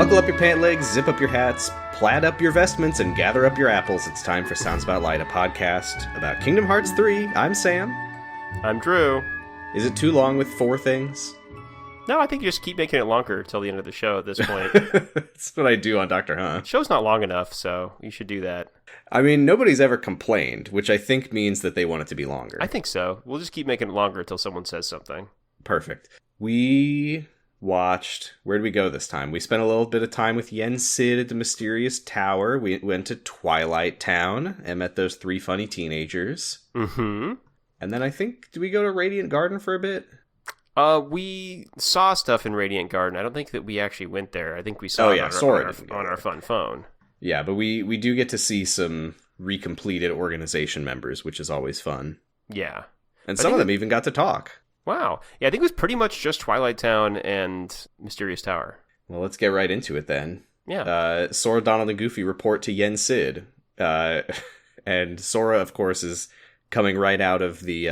Buckle up your pant legs, zip up your hats, plaid up your vestments, and gather up your apples. It's time for Sounds About Light, a podcast about Kingdom Hearts 3. I'm Sam. I'm Drew. Is it too long with 4 things? No, I think you just keep making it longer till the end of the show at this point. That's what I do on Dr. Huh. The show's not long enough, so you should do that. I mean, nobody's ever complained, which I think means that they want it to be longer. I think so. We'll just keep making it longer until someone says something. Perfect. We watched... Where did we go this time? We spent a little bit of time with Yen Sid at the Mysterious Tower. We went to Twilight Town and met those 3 funny teenagers. Mm-hmm. And then I think... Did we go to Radiant Garden for a bit? We saw stuff in Radiant Garden. I don't think that we actually went there. I think we saw it on our fun phone. Yeah, but we do get to see some recompleted organization members, which is always fun. Yeah. And some of them even got to talk. Wow. Yeah, I think it was pretty much just Twilight Town and Mysterious Tower. Well, let's get right into it then. Yeah. Sora, Donald, and Goofy report to Yen Sid. And Sora, of course, is coming right out of the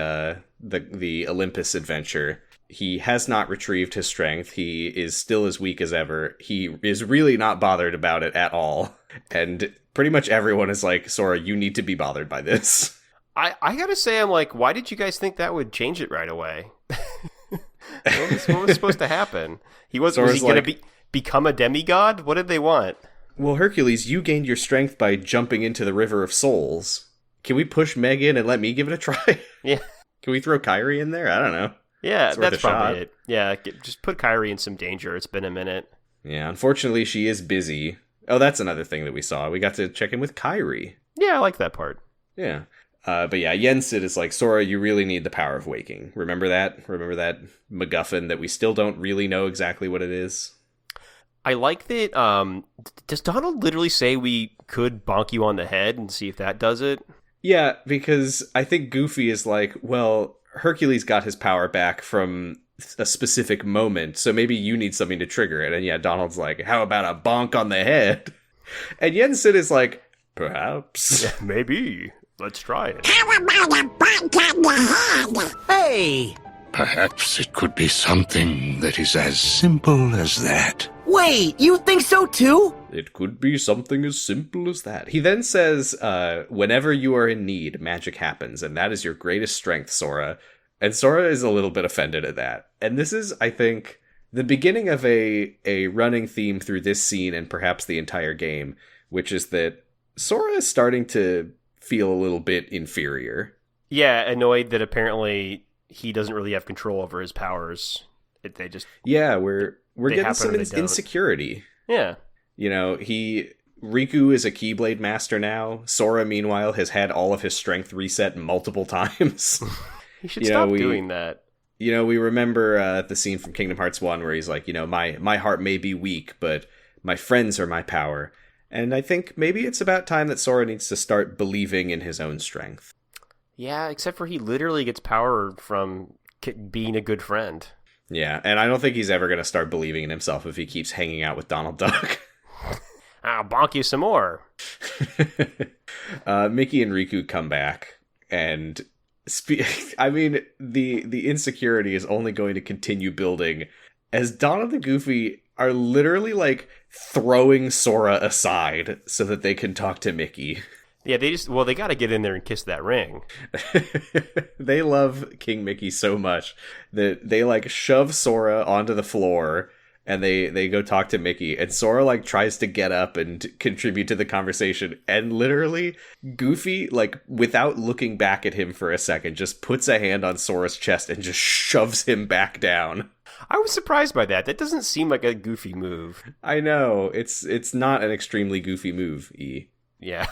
Olympus adventure. He has not retrieved his strength. He is still as weak as ever. He is really not bothered about it at all. And pretty much everyone is like, Sora, you need to be bothered by this. I gotta say, I'm like, why did you guys think that would change it right away? What was supposed to happen? Was he going to become a demigod? What did they want? Well, Hercules, you gained your strength by jumping into the River of Souls. Can we push Meg in and let me give it a try? Yeah. Can we throw Kairi in there? I don't know. Yeah, that's probably it. Yeah, just put Kairi in some danger. It's been a minute. Yeah, unfortunately, she is busy. Oh, that's another thing that we saw. We got to check in with Kairi. Yeah, I like that part. Yeah. But yeah, Yen Sid is like, Sora, you really need the power of waking. Remember that? Remember that MacGuffin that we still don't really know exactly what it is? I like that. Does Donald literally say we could bonk you on the head and see if that does it? Yeah, because I think Goofy is like, well, Hercules got his power back from a specific moment, so maybe you need something to trigger it. And yeah, Donald's like, how about a bonk on the head? And Yen Sid is like, perhaps. Yeah, maybe. Let's try it. How about a bonk on the head? Hey! Perhaps it could be something that is as simple as that. Wait, you think so too? It could be something as simple as that. He then says, whenever you are in need, magic happens, and that is your greatest strength, Sora. And Sora is a little bit offended at that. And this is, I think, the beginning of a running theme through this scene and perhaps the entire game, which is that Sora is starting to feel a little bit inferior. Yeah, annoyed that apparently he doesn't really have control over his powers. We're getting some insecurity. Yeah. You know, Riku is a Keyblade master now. Sora, meanwhile, has had all of his strength reset multiple times. He should stop doing that. You know, we remember the scene from Kingdom Hearts 1 where he's like, you know, my heart may be weak, but my friends are my power. And I think maybe it's about time that Sora needs to start believing in his own strength. Yeah, except for he literally gets power from being a good friend. Yeah, and I don't think he's ever going to start believing in himself if he keeps hanging out with Donald Duck. I'll bonk you some more. Mickey and Riku come back, and I mean, the insecurity is only going to continue building as Donald and Goofy are literally like throwing Sora aside so that they can talk to Mickey. Yeah, they got to get in there and kiss that ring. They love King Mickey so much that they like shove Sora onto the floor and they go talk to Mickey, and Sora like tries to get up and contribute to the conversation, and literally Goofy, like without looking back at him for a second, just puts a hand on Sora's chest and just shoves him back down. I was surprised by that. That doesn't seem like a Goofy move. I know. It's not an extremely Goofy move, E. Yeah.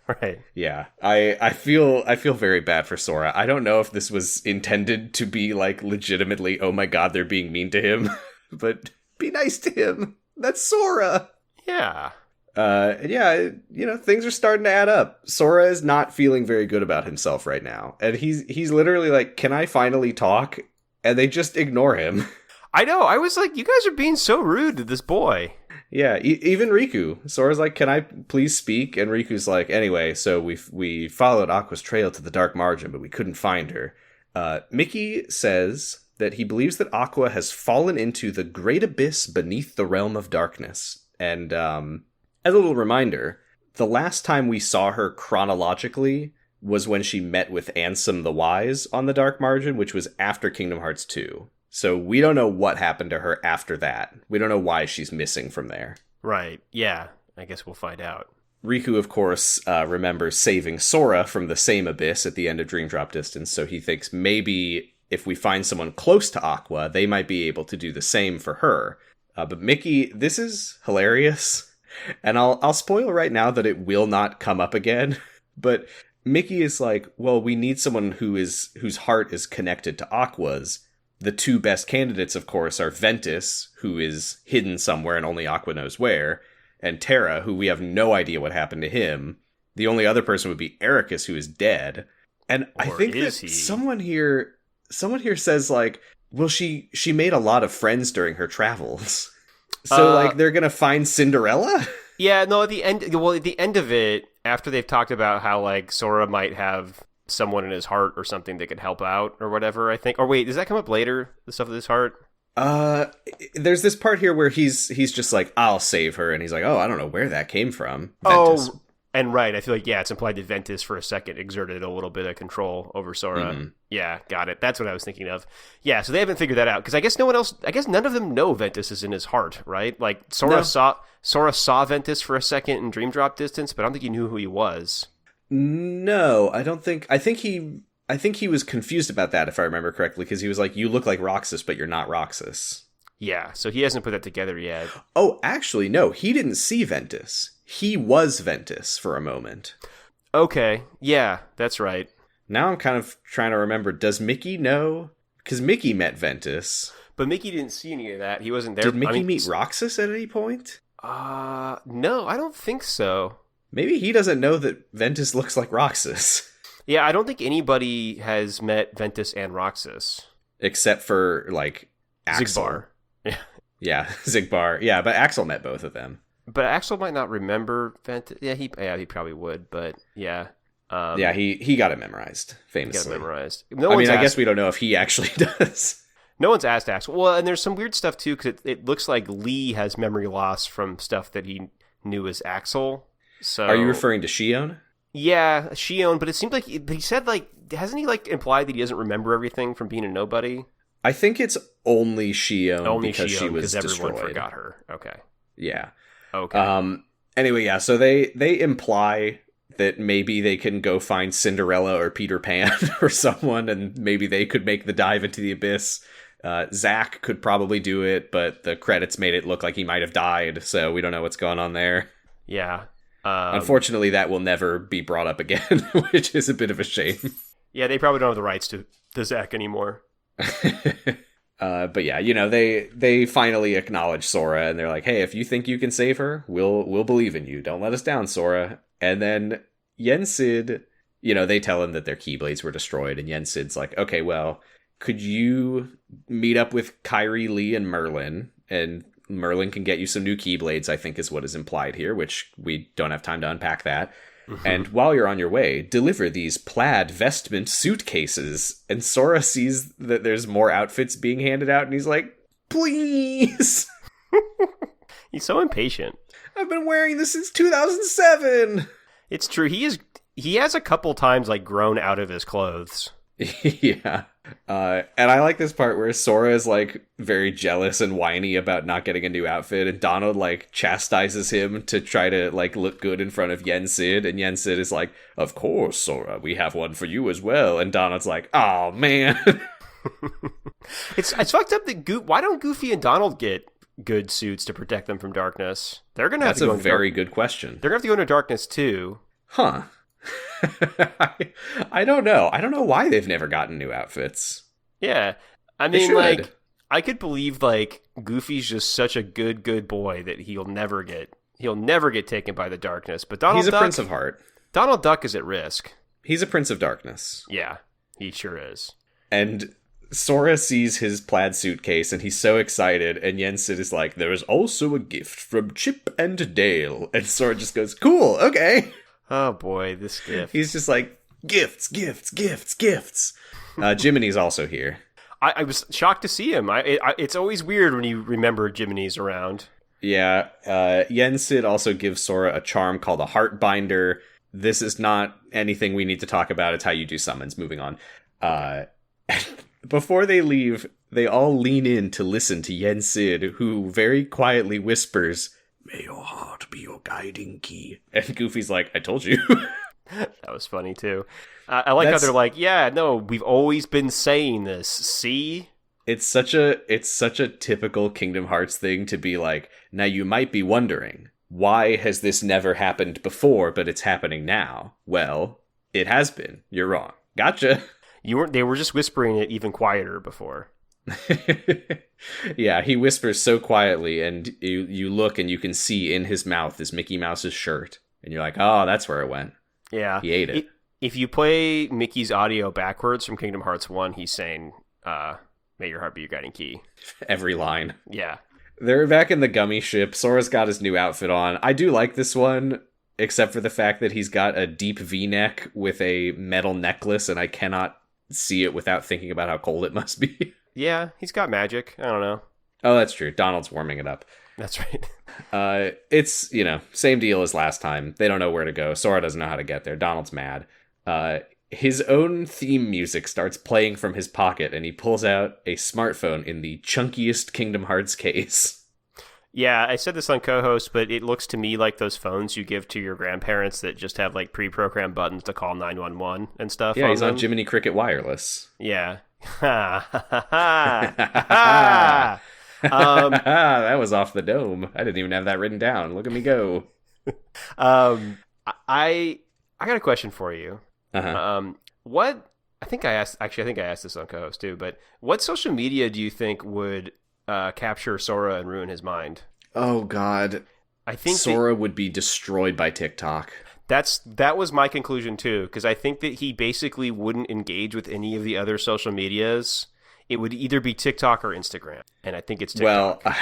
Right. Yeah. I feel very bad for Sora. I don't know if this was intended to be like legitimately, oh my god, they're being mean to him. But be nice to him. That's Sora. Yeah. Yeah, you know, things are starting to add up. Sora is not feeling very good about himself right now. And he's literally like, can I finally talk? And they just ignore him. I know. I was like, you guys are being so rude to this boy. Yeah, even Riku. Sora's like, can I please speak? And Riku's like, anyway, so we followed Aqua's trail to the dark margin, but we couldn't find her. Mickey says that he believes that Aqua has fallen into the great abyss beneath the realm of darkness. And as a little reminder, the last time we saw her chronologically was when she met with Ansem the Wise on the Dark Margin, which was after Kingdom Hearts 2. So we don't know what happened to her after that. We don't know why she's missing from there. Right. Yeah. I guess we'll find out. Riku, of course, remembers saving Sora from the same abyss at the end of Dream Drop Distance, so he thinks maybe if we find someone close to Aqua, they might be able to do the same for her. But Mickey, this is hilarious, and I'll spoil right now that it will not come up again, but Mickey is like, well, we need someone whose heart is connected to Aqua's. The two best candidates, of course, are Ventus, who is hidden somewhere and only Aqua knows where, and Terra, who we have no idea what happened to him. The only other person would be Ericus, who is dead. And Or I think that he? someone here says, like, well, she made a lot of friends during her travels. So, like, they're gonna find Cinderella? Yeah, no, at the end of it, after they've talked about how, like, Sora might have someone in his heart or something that could help out or whatever, I think. Or wait, does that come up later, the stuff with his heart? There's this part here where he's just like, I'll save her, and he's like, oh, I don't know where that came from. Ventus. Oh, and right, I feel like, yeah, it's implied that Ventus for a second exerted a little bit of control over Sora. Mm-hmm. Yeah, got it. That's what I was thinking of. Yeah, so they haven't figured that out, because I guess none of them know Ventus is in his heart, right? Like, Sora saw Ventus for a second in Dream Drop Distance, but I don't think he knew who he was. No, I don't think. I think he was confused about that, if I remember correctly, because he was like, you look like Roxas, but you're not Roxas. Yeah, so he hasn't put that together yet. Oh, actually, no, he didn't see Ventus. He was Ventus for a moment. Okay, yeah, that's right. Now I'm kind of trying to remember, does Mickey know? Because Mickey met Ventus. But Mickey didn't see any of that. He wasn't there. Did Mickey meet Roxas at any point? No, I don't think so. Maybe he doesn't know that Ventus looks like Roxas. Yeah, I don't think anybody has met Ventus and Roxas. Except for, like, Axel. Zigbar. Yeah, Zigbar. Yeah, but Axel met both of them. But Axel might not remember Ventus. Yeah, he probably would, but yeah. Yeah, he got it memorized, famously. He got it memorized. I guess we don't know if he actually does. No one's asked Axel. Well, and there's some weird stuff, too, because it looks like Lee has memory loss from stuff that he knew as Axel. So, are you referring to Shion? Yeah, Shion, but it seemed like he said, like, hasn't he, like, implied that he doesn't remember everything from being a nobody? I think it's only Shion because Shion, she was everyone destroyed. forgot her. Okay. Yeah. Okay. Anyway, yeah, so they imply that maybe they can go find Cinderella or Peter Pan or someone, and maybe they could make the dive into the abyss. Zach could probably do it, but the credits made it look like he might have died, so we don't know what's going on there. Yeah. Unfortunately, that will never be brought up again, which is a bit of a shame. Yeah, they probably don't have the rights to Zach anymore. But yeah, you know, they finally acknowledge Sora, and they're like, hey, if you think you can save her, we'll believe in you. Don't let us down, Sora. And then Yensid, you know, they tell him that their Keyblades were destroyed, and Yensid's like, okay, well, could you meet up with Kyrie, Lee, and Merlin, and Merlin can get you some new Keyblades, I think is what is implied here, which we don't have time to unpack that. Mm-hmm. And while you're on your way, deliver these plaid vestment suitcases. And Sora sees that there's more outfits being handed out, and he's like, please! He's so impatient. I've been wearing this since 2007! It's true. He has a couple times, like, grown out of his clothes. Yeah. And I like this part where Sora is, like, very jealous and whiny about not getting a new outfit, and Donald, like, chastises him to try to, like, look good in front of Yensid, and Yensid is like, of course, Sora, we have one for you as well, and Donald's like, oh, man. It's fucked up that why don't Goofy and Donald get good suits to protect them from darkness? They're gonna have to go That's a very good question. They're gonna have to go into darkness, too. Huh. I don't know. I don't know why they've never gotten new outfits. Yeah. I mean, like, I could believe, like, Goofy's just such a good boy that he'll never get taken by the darkness. But He's a Prince of Heart. Donald Duck is at risk. He's a Prince of Darkness. Yeah, he sure is. And Sora sees his plaid suitcase, and he's so excited, and Yensid is like, there is also a gift from Chip and Dale. And Sora just goes, cool, okay. Oh boy, this gift. He's just like, gifts. Jiminy's also here. I was shocked to see him. It's always weird when you remember Jiminy's around. Yeah, Yen Sid also gives Sora a charm called a Heart Binder. This is not anything we need to talk about. It's how you do summons. Moving on. Before they leave, they all lean in to listen to Yen Sid, who very quietly whispers, "May your heart be your guiding key." And Goofy's like, "I told you." That was funny, too. I like how they're like, yeah, no, we've always been saying this. See? It's such a typical Kingdom Hearts thing to be like, now you might be wondering, why has this never happened before, but it's happening now? Well, it has been. You're wrong. Gotcha. They were just whispering it even quieter before. Yeah, he whispers so quietly, and you look and you can see in his mouth is Mickey Mouse's shirt. And you're like, oh, that's where it went. Yeah. He ate it. If you play Mickey's audio backwards from Kingdom Hearts 1, he's saying, "May your heart be your guiding key." Every line. Yeah. They're back in the gummy ship. Sora's got his new outfit on. I do like this one, except for the fact that he's got a deep V-neck with a metal necklace, and I cannot see it without thinking about how cold it must be. Yeah, he's got magic. I don't know. Oh, that's true. Donald's warming it up. That's right. It's, same deal as last time. They don't know where to go. Sora doesn't know how to get there. Donald's mad. His own theme music starts playing from his pocket, and he pulls out a smartphone in the chunkiest Kingdom Hearts case. Yeah, I said this on co-host, but it looks to me like those phones you give to your grandparents that just have like pre-programmed buttons to call 911 and stuff. Yeah, he's on Jiminy Cricket Wireless. Yeah. That was off the dome. I didn't even have that written down. Look at me go. I got a question for you. Uh-huh. I think I asked this on co-host too, but what social media do you think would capture Sora and ruin his mind? Oh God. I think Sora would be destroyed by TikTok. That was my conclusion too, because I think that he basically wouldn't engage with any of the other social medias. It would either be TikTok or Instagram, and I think it's TikTok. Well,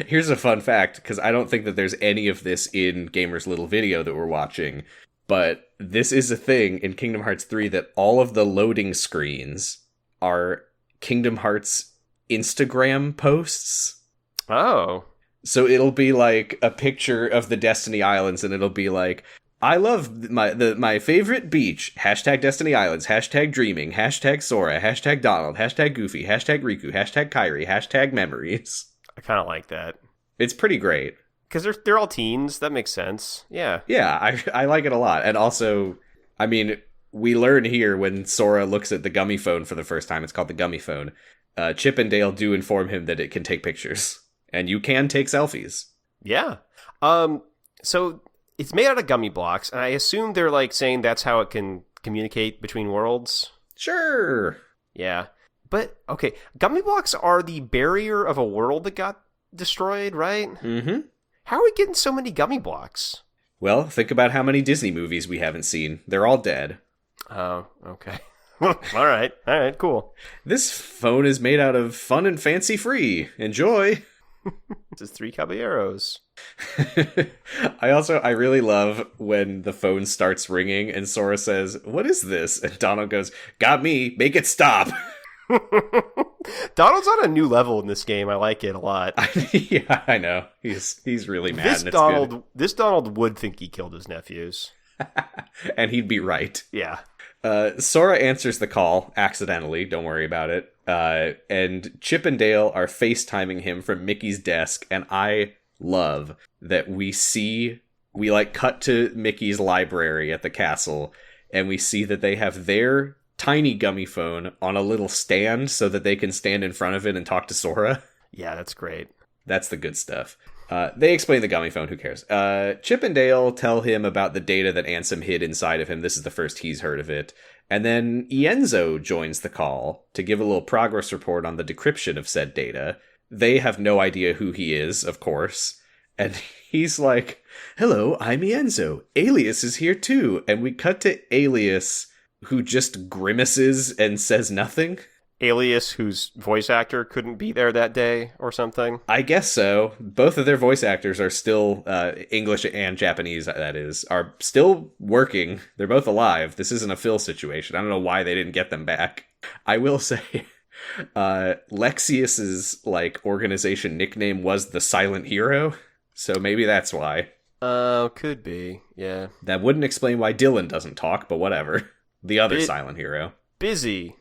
here's a fun fact, because I don't think that there's any of this in Gamer's little video that we're watching, but this is a thing in Kingdom Hearts 3 that all of the loading screens are Kingdom Hearts Instagram posts. Oh. So it'll be like a picture of the Destiny Islands, and it'll be like, I love my favorite beach, hashtag Destiny Islands, hashtag dreaming, hashtag Sora, hashtag Donald, hashtag Goofy, hashtag Riku, hashtag Kairi, hashtag memories. I kind of like that. It's pretty great. Because they're all teens. That makes sense. Yeah. Yeah, I like it a lot. And also, I mean, we learn here when Sora looks at the gummy phone for the first time, it's called the gummy phone, Chip and Dale do inform him that it can take pictures. And you can take selfies. Yeah. So it's made out of gummy blocks, and I assume they're like saying that's how it can communicate between worlds. Sure. Yeah. But, okay, gummy blocks are the barrier of a world that got destroyed, right? Mm-hmm. How are we getting so many gummy blocks? Well, think about how many Disney movies we haven't seen. They're all dead. Oh, okay. All right, cool. This phone is made out of fun and fancy free. Enjoy. This is 3 caballeros. I really love when the phone starts ringing and Sora says, "What is this?" And Donald goes, "Got me. Make it stop." Donald's on a new level in this game. I like it a lot. Yeah, I know. He's really mad. This Donald would think he killed his nephews. And he'd be right. Yeah. Sora answers the call accidentally. Don't worry about it. And Chip and Dale are FaceTiming him from Mickey's desk. And I love that we cut to Mickey's library at the castle. And we see that they have their tiny gummy phone on a little stand so that they can stand in front of it and talk to Sora. Yeah, that's great. That's the good stuff. They explain the gummy phone, who cares? Chip and Dale tell him about the data that Ansem hid inside of him. This is the first he's heard of it. And then Ienzo joins the call to give a little progress report on the decryption of said data. They have no idea who he is, of course. And he's like, "Hello, I'm Ienzo. Alias is here too." And we cut to Alias, who just grimaces and says nothing. Alias, whose voice actor couldn't be there that day or something? I guess so. Both of their voice actors are still, English and Japanese, that is, are still working. They're both alive. This isn't a Phil situation. I don't know why they didn't get them back. I will say, Lexius's, like, organization nickname was the Silent Hero, so maybe that's why. Could be, yeah. That wouldn't explain why Dylan doesn't talk, but whatever. The other silent hero. Busy.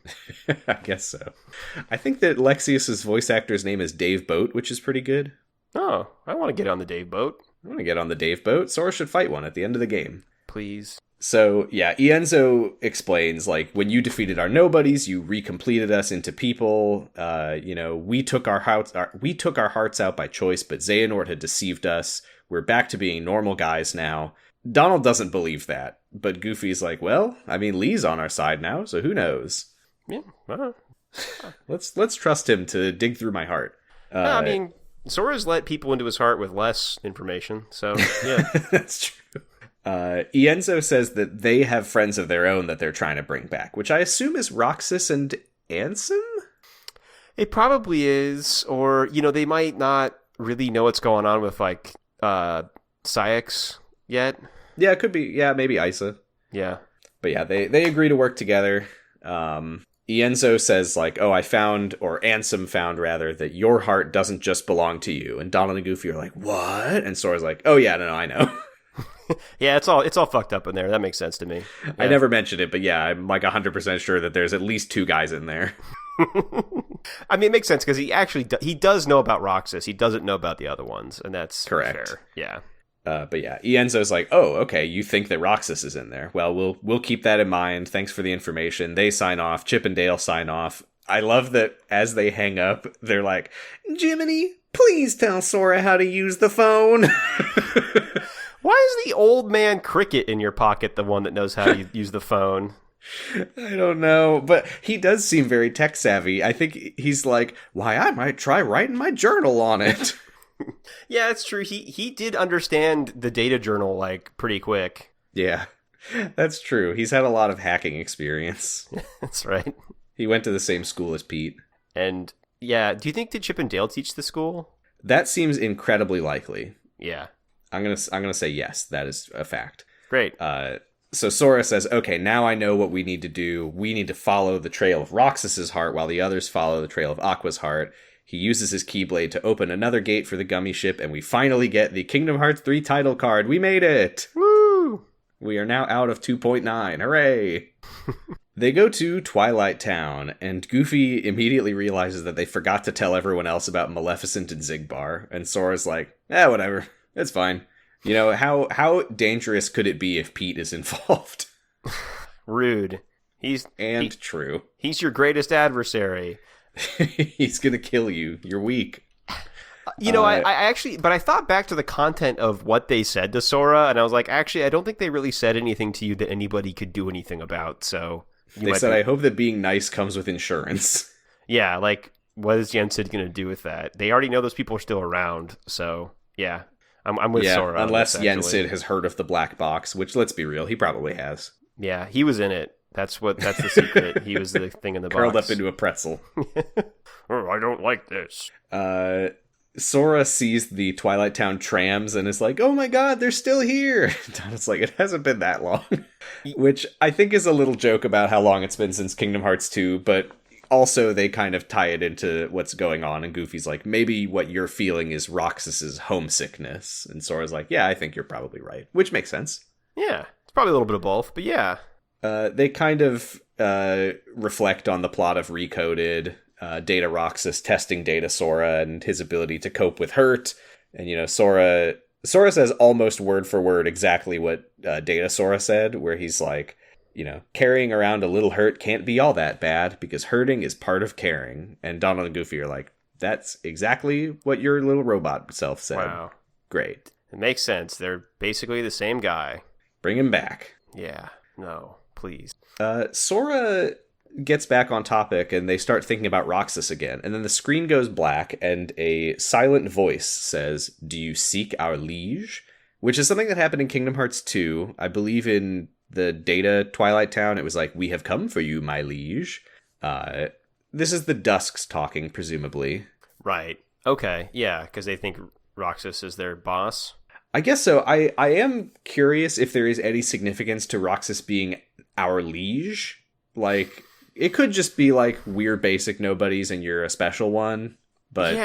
I guess so. I think that Lexius's voice actor's name is Dave Boat, which is pretty good. Oh, I want to get on the Dave boat. I want to get on the Dave Boat. Sora should fight one at the end of the game. Please. So, yeah, Ienzo explains, like, when you defeated our nobodies, you recompleted us into people. We took our hearts out by choice, but Xehanort had deceived us. We're back to being normal guys now. Donald doesn't believe that, but Goofy's like, well, I mean, Lee's on our side now, so who knows? Yeah. Let's trust him to dig through my heart. I mean, Sora's let people into his heart with less information, so yeah. That's true. Ienzo says that they have friends of their own that they're trying to bring back, which I assume is Roxas and Ansem? It probably is, or, they might not really know what's going on with, like, Saïx yet. Yeah, it could be. Yeah, maybe Isa. Yeah. But yeah, they agree to work together. Ienzo says, like, oh, Ansem found, rather, that your heart doesn't just belong to you. And Donald and Goofy are like, what? And Sora's like, oh, yeah, no, I know. Yeah, it's all fucked up in there. That makes sense to me. Yeah. I never mentioned it, but yeah, I'm like 100% sure that there's at least 2 guys in there. I mean, it makes sense because he does know about Roxas. He doesn't know about the other ones, and that's correct. Fair. Yeah. But yeah, Ienzo's like, oh, okay, you think that Roxas is in there. Well, we'll keep that in mind. Thanks for the information. They sign off. Chip and Dale sign off. I love that as they hang up, they're like, Jiminy, please tell Sora how to use the phone. Why is the old man Cricket in your pocket the one that knows how to use the phone? I don't know, but he does seem very tech savvy. I think he's like, why, I might try writing my journal on it. Yeah, it's true. He did understand the data journal, like, pretty quick. Yeah, that's true. He's had a lot of hacking experience. That's right. He went to the same school as Pete. And yeah, do you think did Chip and Dale teach the school? That seems incredibly likely. Yeah. I'm gonna say yes, that is a fact. Great. So Sora says, okay, now I know what we need to do. We need to follow the trail of Roxas's heart while the others follow the trail of Aqua's heart. He uses his Keyblade to open another gate for the gummy ship, and we finally get the Kingdom Hearts 3 title card. We made it! Woo! We are now out of 2.9. Hooray! They go to Twilight Town, and Goofy immediately realizes that they forgot to tell everyone else about Maleficent and Xigbar, and Sora's like, whatever. It's fine. You know, how dangerous could it be if Pete is involved? Rude. True. He's your greatest adversary. He's gonna kill you. You're weak. I actually, but I thought back to the content of what they said to Sora, and I was like, actually, I don't think they really said anything to you that anybody could do anything about, so... They said, I hope that being nice comes with insurance. Yeah, like, what is Yensid going to do with that? They already know those people are still around, so, yeah. I'm with Sora. Unless Yensid has heard of the black box, which, let's be real, he probably has. Yeah, he was in it. That's the secret. He was the thing in the box. Curled up into a pretzel. Oh, I don't like this. Sora sees the Twilight Town trams and is like, oh my god, they're still here. Donald's like, it hasn't been that long. Which I think is a little joke about how long it's been since Kingdom Hearts 2, but also they kind of tie it into what's going on, and Goofy's like, maybe what you're feeling is Roxas's homesickness. And Sora's like, yeah, I think you're probably right. Which makes sense. Yeah, it's probably a little bit of both, but yeah. They kind of reflect on the plot of Recoded, Data Roxas testing Data Sora and his ability to cope with hurt. And, you know, Sora says almost word for word exactly what Data Sora said, where he's like, you know, carrying around a little hurt can't be all that bad because hurting is part of caring. And Donald and Goofy are like, that's exactly what your little robot self said. Wow. Great. It makes sense. They're basically the same guy. Bring him back. Yeah. No, please. Sora gets back on topic and they start thinking about Roxas again. And then the screen goes black and a silent voice says, do you seek our liege? Which is something that happened in Kingdom Hearts 2. I believe in the Data Twilight Town, it was like, we have come for you, my liege. This is the Dusks talking, presumably. Right. Okay. Yeah, because they think Roxas is their boss. I guess so. I am curious if there is any significance to Roxas being our liege. Like, it could just be like we're basic nobodies and you're a special one, but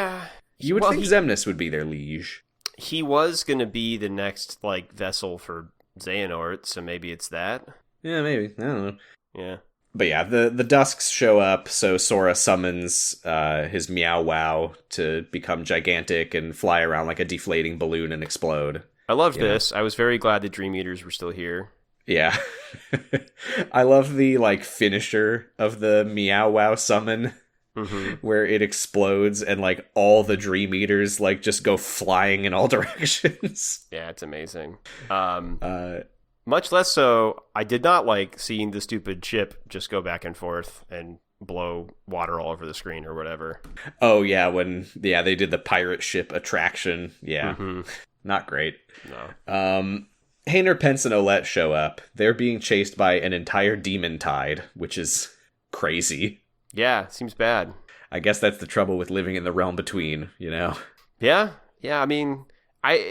you would think Xemnas would be their liege. He was going to be the next like vessel for Xehanort, so maybe it's that. Yeah, maybe. I don't know. Yeah. But yeah, the Dusks show up, so Sora summons his Meow Wow to become gigantic and fly around like a deflating balloon and explode. I loved this. I was very glad the Dream Eaters were still here. Yeah. I love the like finisher of the Meow Wow summon, where it explodes and like all the Dream Eaters like just go flying in all directions. Yeah, it's amazing. Much less so, I did not like seeing the stupid ship just go back and forth and blow water all over the screen or whatever. Oh, yeah, when they did the pirate ship attraction. Yeah, not great. No. Hayner, Pence, and Olette show up. They're being chased by an entire demon tide, which is crazy. Yeah, seems bad. I guess that's the trouble with living in the realm between, you know? Yeah, I mean...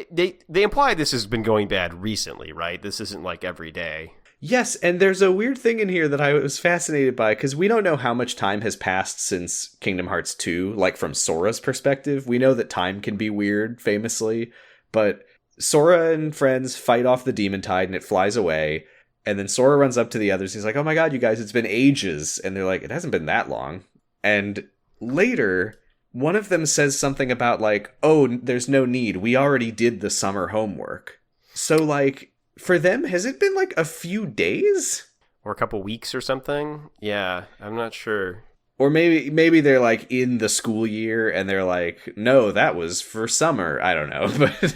They imply this has been going bad recently, right? This isn't like every day. Yes, and there's a weird thing in here that I was fascinated by, because we don't know how much time has passed since Kingdom Hearts 2, like from Sora's perspective. We know that time can be weird, famously, but Sora and friends fight off the demon tide and it flies away, and then Sora runs up to the others. He's like, oh my god, you guys, it's been ages. And they're like, it hasn't been that long. And later... one of them says something about like, oh, there's no need. We already did the summer homework. So like, for them, has it been like a few days? Or a couple weeks or something? Yeah, I'm not sure. Or maybe they're like in the school year and they're like, no, that was for summer. I don't know. But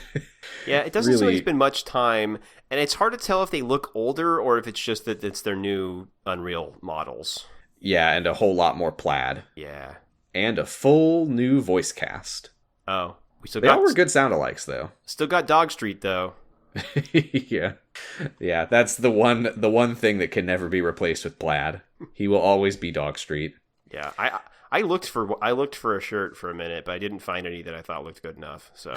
yeah, it doesn't seem like it's been much time. And it's hard to tell if they look older or if it's just that it's their new Unreal models. Yeah, and a whole lot more plaid. Yeah. And a full new voice cast. Oh. They all were good sound-alikes, though. Still got Dog Street, though. Yeah. Yeah, that's the one thing that can never be replaced with plaid. He will always be Dog Street. Yeah, I looked for a shirt for a minute, but I didn't find any that I thought looked good enough, so...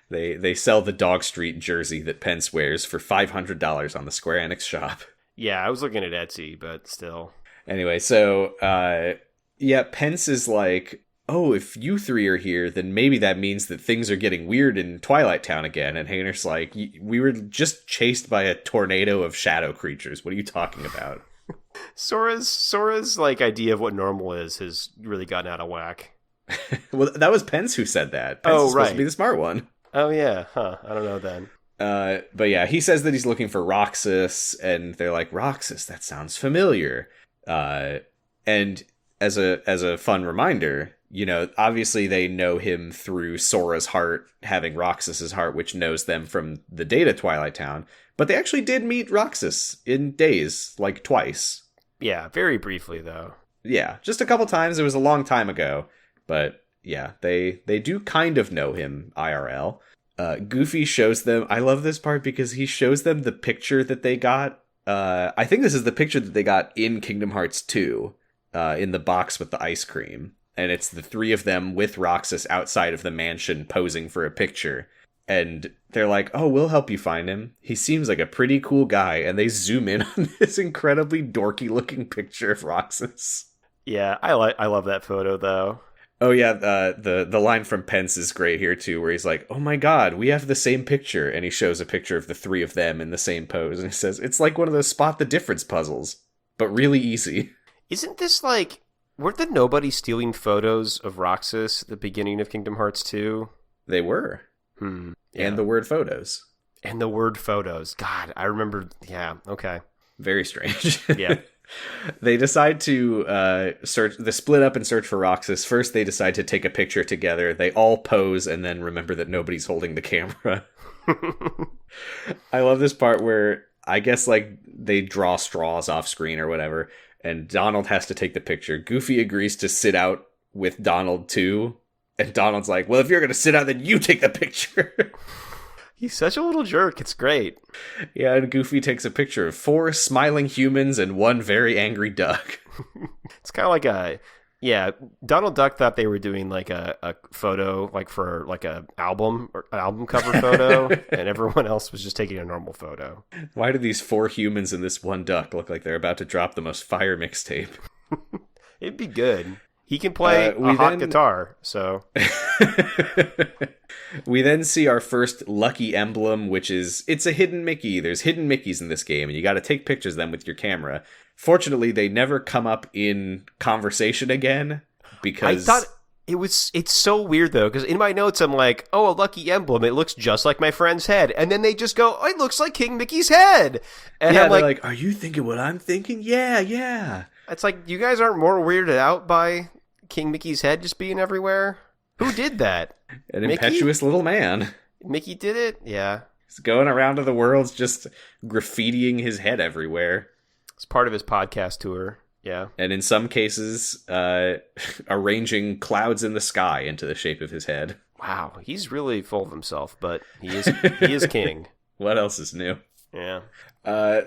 They sell the Dog Street jersey that Pence wears for $500 on the Square Enix shop. Yeah, I was looking at Etsy, but still. Anyway, so... yeah, Pence is like, oh, if you three are here, then maybe that means that things are getting weird in Twilight Town again. And Hayner's like, we were just chased by a tornado of shadow creatures. What are you talking about? Sora's like idea of what normal is has really gotten out of whack. Well, that was Pence who said that. Pence is supposed to be the smart one. Oh, yeah. Huh. I don't know then. But yeah, he says that he's looking for Roxas, and they're like, Roxas, that sounds familiar. And... As a fun reminder, you know, obviously they know him through Sora's heart, having Roxas's heart, which knows them from the data Twilight Town. But they actually did meet Roxas in Days, like twice. Yeah, very briefly, though. Yeah, just a couple times. It was a long time ago. But yeah, they do kind of know him IRL. Goofy shows them... I love this part because he shows them the picture that they got. I think this is the picture that they got in Kingdom Hearts 2. In the box with the ice cream. And it's the three of them with Roxas outside of the mansion posing for a picture. And they're like, oh, we'll help you find him. He seems like a pretty cool guy. And they zoom in on this incredibly dorky looking picture of Roxas. Yeah, I love that photo, though. Oh, yeah, the line from Pence is great here, too, where he's like, oh my god, we have the same picture. And he shows a picture of the three of them in the same pose. And he says, it's like one of those spot the difference puzzles, but really easy. Isn't this like... weren't the nobody stealing photos of Roxas at the beginning of Kingdom Hearts 2? They were. Yeah. And the word photos. And the word photos. God, I remember... yeah, okay. Very strange. Yeah. They decide to search... they split up and search for Roxas. First, they decide to take a picture together. They all pose and then remember that nobody's holding the camera. I love this part where I guess like they draw straws off screen or whatever. And Donald has to take the picture. Goofy agrees to sit out with Donald, too. And Donald's like, well, if you're going to sit out, then you take the picture. He's such a little jerk. It's great. Yeah, and Goofy takes a picture of 4 smiling humans and 1 very angry duck. It's kind of like a Yeah, Donald Duck thought they were doing like a photo, like for like a album or an album cover photo, and everyone else was just taking a normal photo. Why do these 4 humans and this one duck look like they're about to drop the most fire mixtape? It'd be good. He can play a hot guitar, so... We then see our first lucky emblem, which is, it's a hidden Mickey. There's hidden Mickeys in this game, and you got to take pictures of them with your camera. Fortunately, they never come up in conversation again, because... I thought it's so weird, though, because in my notes, I'm like, oh, a lucky emblem, it looks just like my friend's head. And then they just go, oh, it looks like King Mickey's head! And yeah, I'm they're like, are you thinking what I'm thinking? Yeah. It's like, you guys aren't more weirded out by King Mickey's head just being everywhere? Who did that? An Mickey? impetuous little man. Mickey did it? Yeah. He's going around to the world just graffitiing his head everywhere. It's part of his podcast tour. Yeah. And in some cases, arranging clouds in the sky into the shape of his head. Wow, he's really full of himself, but he is king. What else is new? Yeah.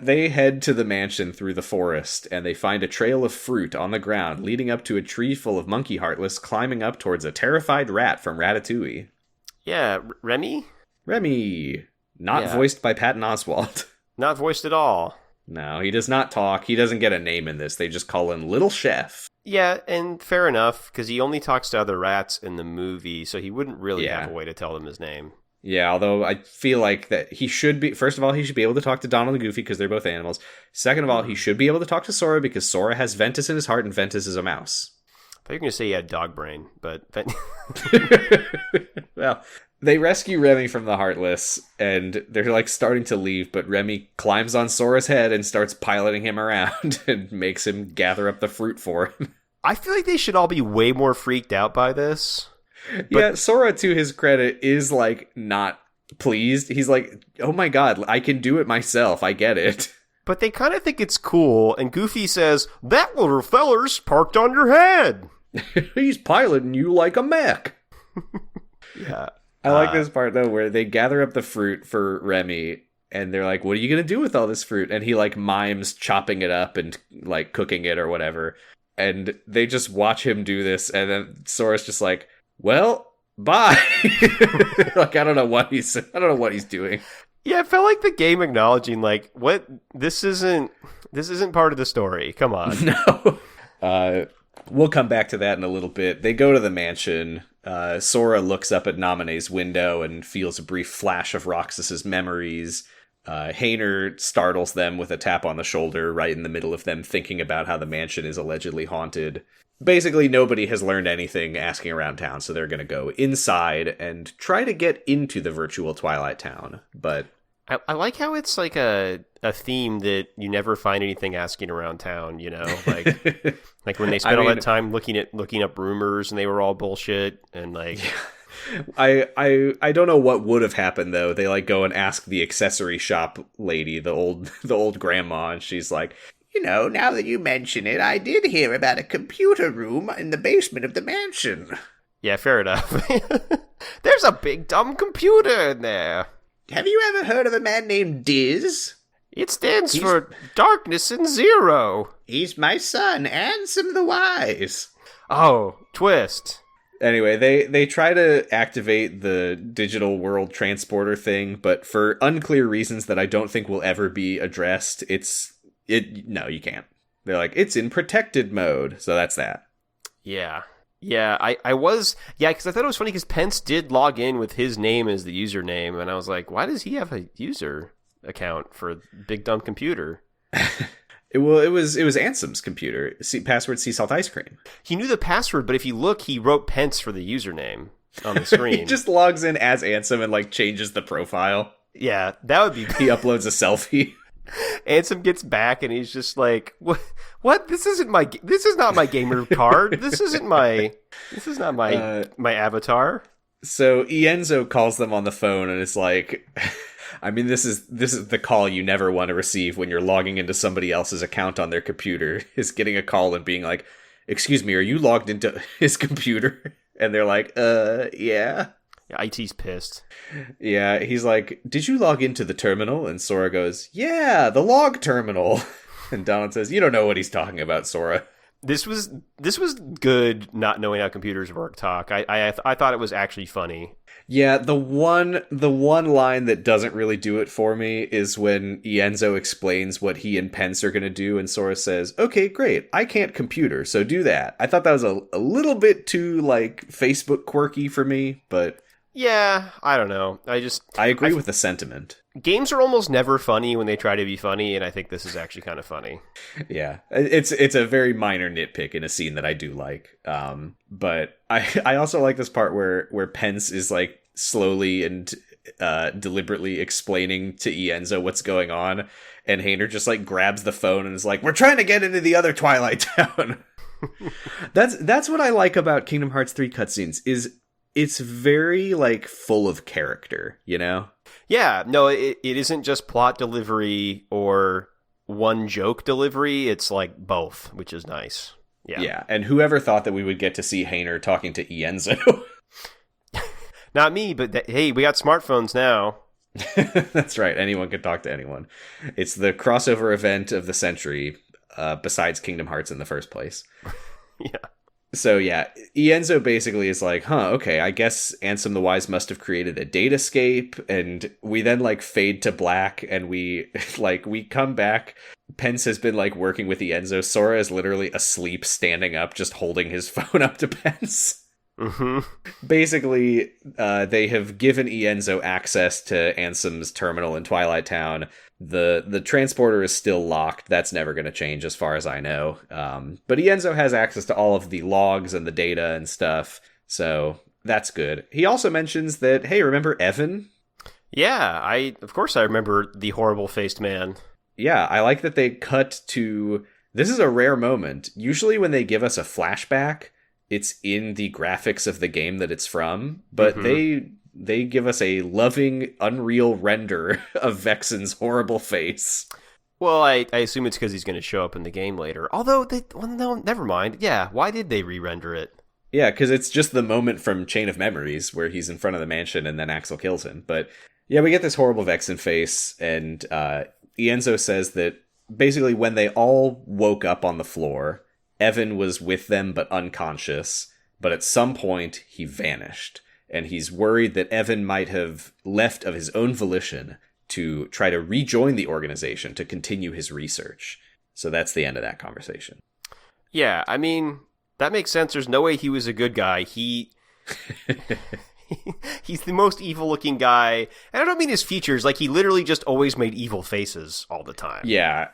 They head to the mansion through the forest, and they find a trail of fruit on the ground leading up to a tree full of monkey heartless climbing up towards a terrified rat from Ratatouille. Yeah, Remy? Remy. Not voiced by Patton Oswalt. Not voiced at all. No, he does not talk. He doesn't get a name in this. They just call him Little Chef. Yeah, and fair enough, because he only talks to other rats in the movie, so he wouldn't really have a way to tell them his name. Yeah, although I feel like that he should be... First of all, he should be able to talk to Donald and Goofy because they're both animals. Second of all, he should be able to talk to Sora because Sora has Ventus in his heart and Ventus is a mouse. I thought you were going to say he had dog brain, but... Well, they rescue Remy from the Heartless, and they're like starting to leave, but Remy climbs on Sora's head and starts piloting him around and makes him gather up the fruit for him. I feel like they should all be way more freaked out by this. Yeah, Sora, to his credit, is like not pleased. He's like, oh my god, I can do it myself. I get it. But they kind of think it's cool, and Goofy says, that little feller's parked on your head. He's piloting you like a mech. Yeah. I like this part, though, where they gather up the fruit for Remy, and they're like, what are you going to do with all this fruit? And he, like, mimes chopping it up and, like, cooking it or whatever. And they just watch him do this, and then Sora's just like, well, bye. Like, I don't know what he's doing. Yeah, it felt like the game acknowledging, like, what? This isn't part of the story. Come on. No. We'll come back to that in a little bit. They go to the mansion. Sora looks up at Naminé's window and feels a brief flash of Roxas's memories. Hayner startles them with a tap on the shoulder right in the middle of them thinking about how the mansion is allegedly haunted. Basically, nobody has learned anything asking around town, so they're going to go inside and try to get into the virtual Twilight Town. But I like how it's like a theme that you never find anything asking around town, you know? Like like when they spent all that time looking up rumors and they were all bullshit and like... Yeah. I don't know what would have happened, though. They like go and ask the accessory shop lady, the old grandma, and she's like, you know, now that you mention it, I did hear about a computer room in the basement of the mansion. Yeah, fair enough. There's a big dumb computer in there. Have you ever heard of a man named Diz? It stands for Darkness and Zero. He's my son, Ansem the Wise. Oh, twist. Anyway, they try to activate the digital world transporter thing, but for unclear reasons that I don't think will ever be addressed, no, you can't. They're like, it's in protected mode, so that's that. Yeah. Yeah, because I thought it was funny because Pence did log in with his name as the username, and I was like, why does he have a user account for Big Dumb Computer? It was Ansem's computer. Password sea salt ice cream. He knew the password, but if you look, he wrote Pence for the username on the screen. He just logs in as Ansem and like changes the profile. Yeah, that would be. He uploads a selfie. Ansem gets back and he's just like, "What? This is not my gamer card. This is not my avatar." So Ienzo calls them on the phone and it's like, I mean, this is the call you never want to receive when you're logging into somebody else's account on their computer, is getting a call and being like, "Excuse me, are you logged into his computer?" And they're like, yeah. Yeah, IT's pissed. Yeah, he's like, "Did you log into the terminal?" And Sora goes, "Yeah, the log terminal." And Donald says, "You don't know what he's talking about, Sora." This was good. Not knowing how computers work. Talk. I thought it was actually funny. Yeah, the one line that doesn't really do it for me is when Ienzo explains what he and Pence are going to do, and Sora says, "Okay, great. I can't computer, so do that." I thought that was a little bit too, like, Facebook quirky for me, but... Yeah, I don't know. I agree with the sentiment. Games are almost never funny when they try to be funny, and I think this is actually kind of funny. Yeah, it's a very minor nitpick in a scene that I do like. But I also like this part where Pence is like slowly and deliberately explaining to Ienzo what's going on, and Hayner just like grabs the phone and is like, "We're trying to get into the other Twilight Town." That's what I like about Kingdom Hearts 3 cutscenes is it's very like full of character, you know? Yeah, no, it isn't just plot delivery or one joke delivery. It's like both, which is nice. Yeah, and whoever thought that we would get to see Hayner talking to Ienzo? Not me, but hey, we got smartphones now. That's right. Anyone can talk to anyone. It's the crossover event of the century, besides Kingdom Hearts in the first place. Yeah. So yeah, Ienzo basically is like, okay, I guess Ansem the Wise must have created a datascape, and we then like fade to black, and we come back. Pence has been like working with Ienzo. Sora is literally asleep, standing up, just holding his phone up to Pence. Mm-hmm. Basically, they have given Ienzo access to Ansem's terminal in Twilight Town. The transporter is still locked. That's never going to change as far as I know. But Ienzo has access to all of the logs and the data and stuff. So that's good. He also mentions that, hey, remember Evan? Yeah, of course I remember the horrible-faced man. Yeah, I like that they cut to... This is a rare moment. Usually when they give us a flashback, it's in the graphics of the game that it's from, but they give us a loving, unreal render of Vexen's horrible face. Well, I assume it's because he's going to show up in the game later. Although, no, never mind. Yeah, why did they re-render it? Yeah, because it's just the moment from Chain of Memories where he's in front of the mansion and then Axel kills him. But yeah, we get this horrible Vexen face, and Ienzo says that basically when they all woke up on the floor, Evan was with them but unconscious, but at some point he vanished. And he's worried that Evan might have left of his own volition to try to rejoin the organization to continue his research. So that's the end of that conversation. Yeah, I mean, that makes sense. There's no way he was a good guy. He's the most evil-looking guy. And I don't mean his features. Like, he literally just always made evil faces all the time. Yeah.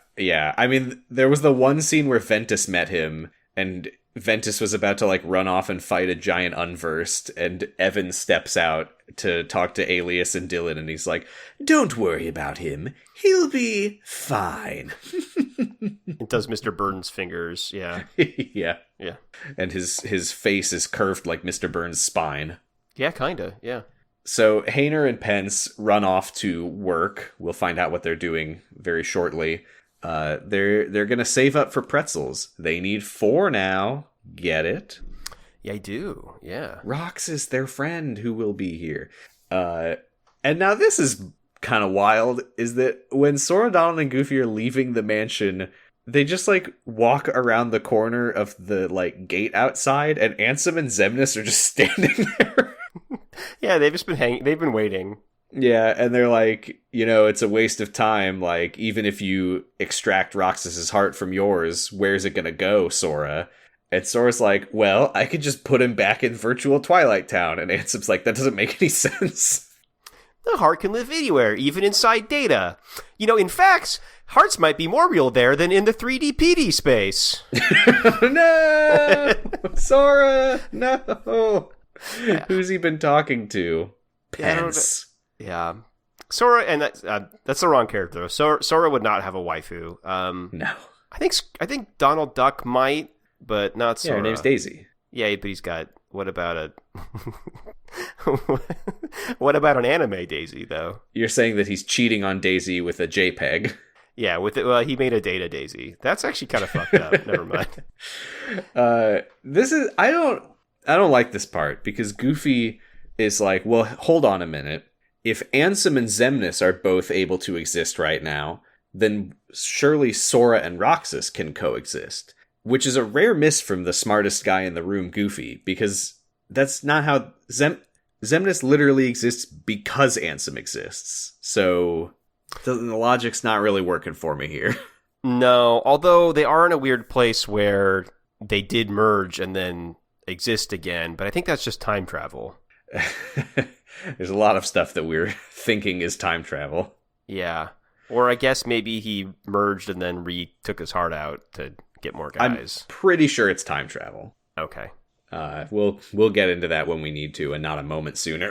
I mean, there was the one scene where Ventus met him, and Ventus was about to, like, run off and fight a giant unversed, and Evan steps out to talk to Alias and Dylan, and he's like, "Don't worry about him. He'll be fine." It does Mr. Burns' fingers, yeah. Yeah. Yeah. And his face is curved like Mr. Burns' spine. Yeah, kinda, yeah. So Hayner and Pence run off to work. We'll find out what they're doing very shortly. They're gonna save up for pretzels. They need 4 now. Get it? Yeah, I do. Yeah. Rox is their friend who will be here. And now this is kind of wild, is that when Sora, Donald, and Goofy are leaving the mansion, they just, like, walk around the corner of the, like, gate outside, and Ansem and Xemnas are just standing there. Yeah, they've just been they've been waiting. Yeah, and they're like, it's a waste of time. Like, even if you extract Roxas's heart from yours, where's it gonna go, Sora? And Sora's like, well, I could just put him back in virtual Twilight Town. And Ansem's like, that doesn't make any sense. The heart can live anywhere, even inside data. In fact, hearts might be more real there than in the 3D PD space. No! Sora! No! Who's he been talking to? Pence. Yeah. Sora, and that's the wrong character. Sora would not have a waifu. No. I think Donald Duck might, but not Sora. Yeah, her name's Daisy. Yeah, but he's got... What about what about an anime Daisy, though? You're saying that he's cheating on Daisy with a JPEG. Yeah, he made a data Daisy. That's actually kind of fucked up. Never mind. This is... I don't like this part, because Goofy is like, well, hold on a minute. If Ansem and Xemnas are both able to exist right now, then surely Sora and Roxas can coexist. which is a rare miss from the smartest guy in the room, Goofy, because that's not how Xemnas literally exists because Ansem exists. So the logic's not really working for me here. No, although they are in a weird place where they did merge and then exist again, but I think that's just time travel. There's a lot of stuff that we're thinking is time travel. Yeah. Or I guess maybe he merged and then took his heart out to get more guys. I'm pretty sure it's time travel. Okay. We'll get into that when we need to, and not a moment sooner.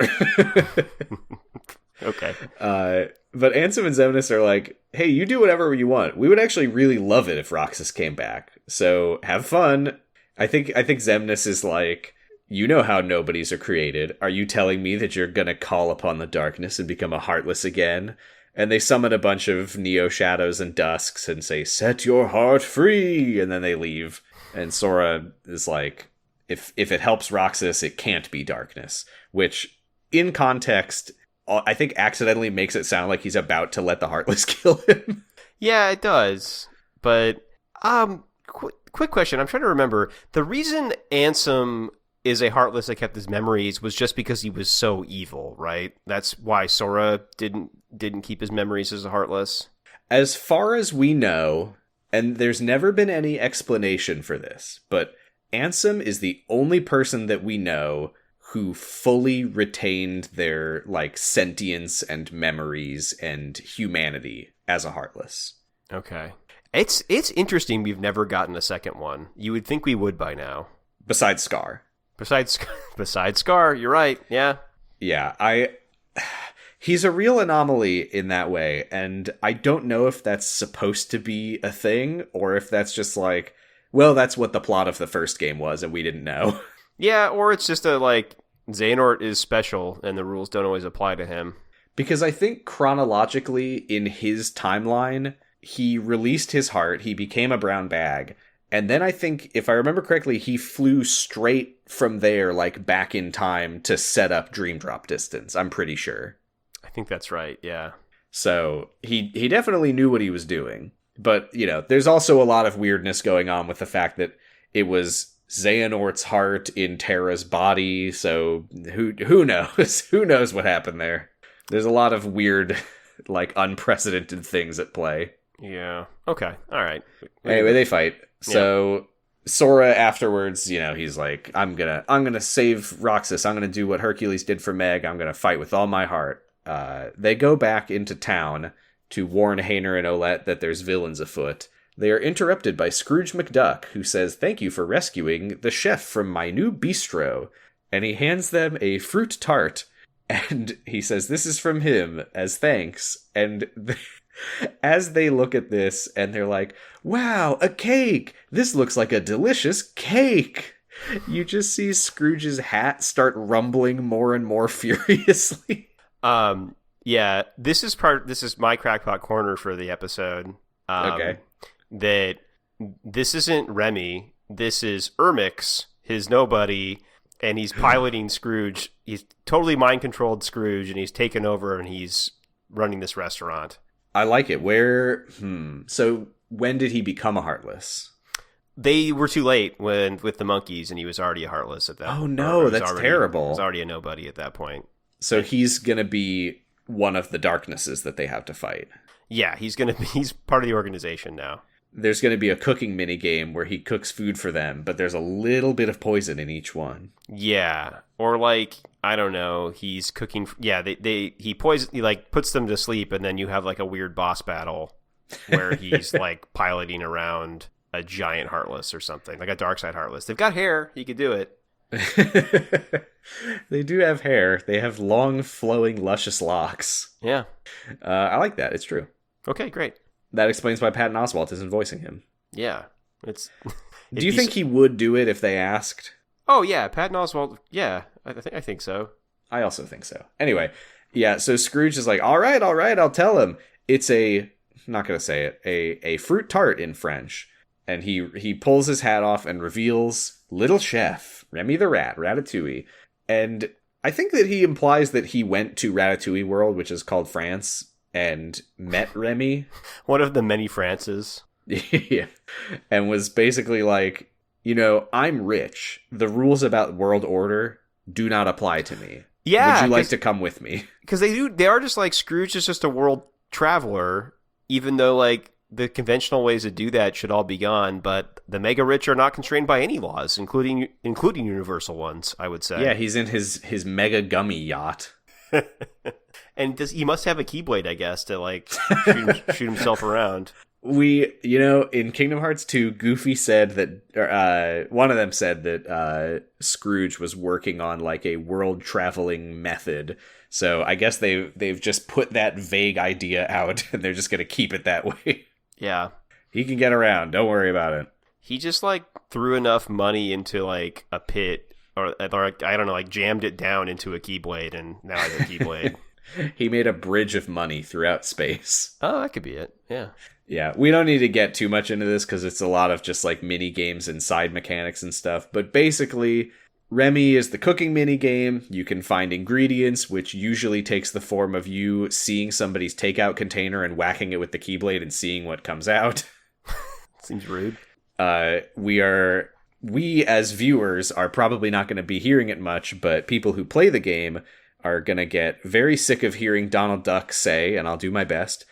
Okay. But Ansem and Xemnas are like, hey, you do whatever you want. We would actually really love it if Roxas came back. So have fun. I think Xemnas is like, you know how nobodies are created. Are you telling me that you're gonna call upon the darkness and become a Heartless again? And they summon a bunch of Neo Shadows and Dusks and say, set your heart free! And then they leave. And Sora is like, if it helps Roxas, it can't be darkness. Which, in context, I think accidentally makes it sound like he's about to let the Heartless kill him. Yeah, it does. But, quick question. I'm trying to remember. The reason Ansem is a Heartless that kept his memories was just because he was so evil, right? That's why Sora didn't keep his memories as a Heartless. As far as we know, and there's never been any explanation for this, but Ansem is the only person that we know who fully retained their, like, sentience and memories and humanity as a Heartless. Okay. It's interesting we've never gotten a second one. You would think we would by now. Besides Scar. Besides Scar, you're right, yeah. Yeah, he's a real anomaly in that way, and I don't know if that's supposed to be a thing, or if that's just like, well, that's what the plot of the first game was, and we didn't know. Yeah, or it's just Xehanort is special, and the rules don't always apply to him. Because I think chronologically, in his timeline, he released his heart, he became a brown bag, and then I think, if I remember correctly, he flew straight from there, like, back in time to set up Dream Drop Distance, I'm pretty sure. I think that's right, yeah. So, he definitely knew what he was doing. But, you know, there's also a lot of weirdness going on with the fact that it was Xehanort's heart in Terra's body, so who knows? Who knows what happened there? There's a lot of weird, like, unprecedented things at play. Yeah. Okay. All right. Anyway, they fight. So Sora afterwards, you know, he's like, I'm gonna save Roxas. I'm gonna do what Hercules did for Meg. I'm gonna fight with all my heart. They go back into town to warn Hayner and Olette that there's villains afoot. They are interrupted by Scrooge McDuck, who says, thank you for rescuing the chef from my new bistro. And he hands them a fruit tart. And he says, this is from him as thanks. And as they look at this and they're like, wow, a cake! This looks like a delicious cake! You just see Scrooge's hat start rumbling more and more furiously. Yeah, this is my crackpot corner for the episode. Okay. That this isn't Remy, this is Ermix, his nobody, and he's piloting Scrooge. He's totally mind-controlled Scrooge, and he's taken over, and he's running this restaurant. I like it. So when did he become a Heartless? They were too late with the monkeys, and he was already a Heartless at that point. Oh no, that's terrible. He was already a nobody at that point. So he's gonna be one of the darknesses that they have to fight. Yeah, he's part of the organization now. There's going to be a cooking minigame where he cooks food for them, but there's a little bit of poison in each one. Yeah, or like, I don't know, he's cooking. Yeah, he puts them to sleep, and then you have like a weird boss battle where he's like piloting around a giant Heartless or something, like a dark side Heartless. They've got hair; he could do it. They do have hair. They have long, flowing, luscious locks. Yeah, I like that. It's true. Okay, great. That explains why Patton Oswalt isn't voicing him. Yeah, Do you think he would do it if they asked? Oh yeah, Patton Oswalt. Yeah, I think so. I also think so. Anyway, yeah. So Scrooge is like, all right, I'll tell him. It's I'm not gonna say it. A fruit tart in French, and he pulls his hat off and reveals Little Chef Remy the Rat, Ratatouille, and I think that he implies that he went to Ratatouille World, which is called France, and met Remy. One of the many Frances. Yeah. And was basically like, I'm rich. The rules about world order do not apply to me. Yeah. Would you like to come with me? Because they are just like, Scrooge is just a world traveler, even though like the conventional ways to do that should all be gone, but the mega rich are not constrained by any laws, including universal ones, I would say. Yeah, he's in his mega gummy yacht. And he must have a Keyblade, I guess, to like shoot himself around. In Kingdom Hearts 2, Goofy said that, one of them said that Scrooge was working on like a world traveling method. So I guess they've just put that vague idea out, and they're just gonna keep it that way. Yeah, he can get around. Don't worry about it. He just like threw enough money into like a pit, or I don't know, like jammed it down into a Keyblade, and now I have a Keyblade. He made a bridge of money throughout space. Oh, that could be it. Yeah. Yeah, we don't need to get too much into this because it's a lot of just like mini games and side mechanics and stuff. But basically, Remy is the cooking mini game. You can find ingredients, which usually takes the form of you seeing somebody's takeout container and whacking it with the Keyblade and seeing what comes out. Seems rude. We as viewers are probably not going to be hearing it much, but people who play the game are going to get very sick of hearing Donald Duck say, and I'll do my best,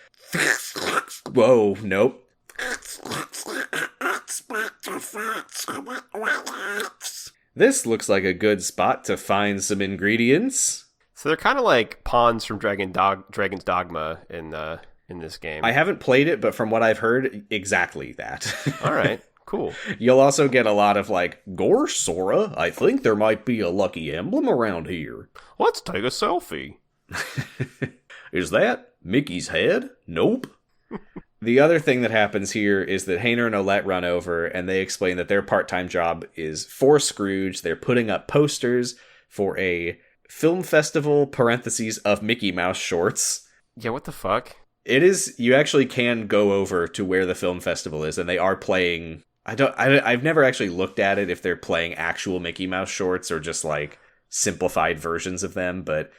whoa, nope. This looks like a good spot to find some ingredients. So they're kind of like pawns from Dragon's Dogma in this game. I haven't played it, but from what I've heard, exactly that. All right, cool. You'll also get a lot of like, Gosh, Sora, I think there might be a lucky emblem around here. Let's take a selfie. Is that Mickey's head? Nope. The other thing that happens here is that Hayner and Olette run over, and they explain that their part-time job is for Scrooge. They're putting up posters for a film festival, parentheses, of Mickey Mouse shorts. Yeah, what the fuck? It is, you actually can go over to where the film festival is, and they are playing, I've never actually looked at it if they're playing actual Mickey Mouse shorts or just like simplified versions of them, but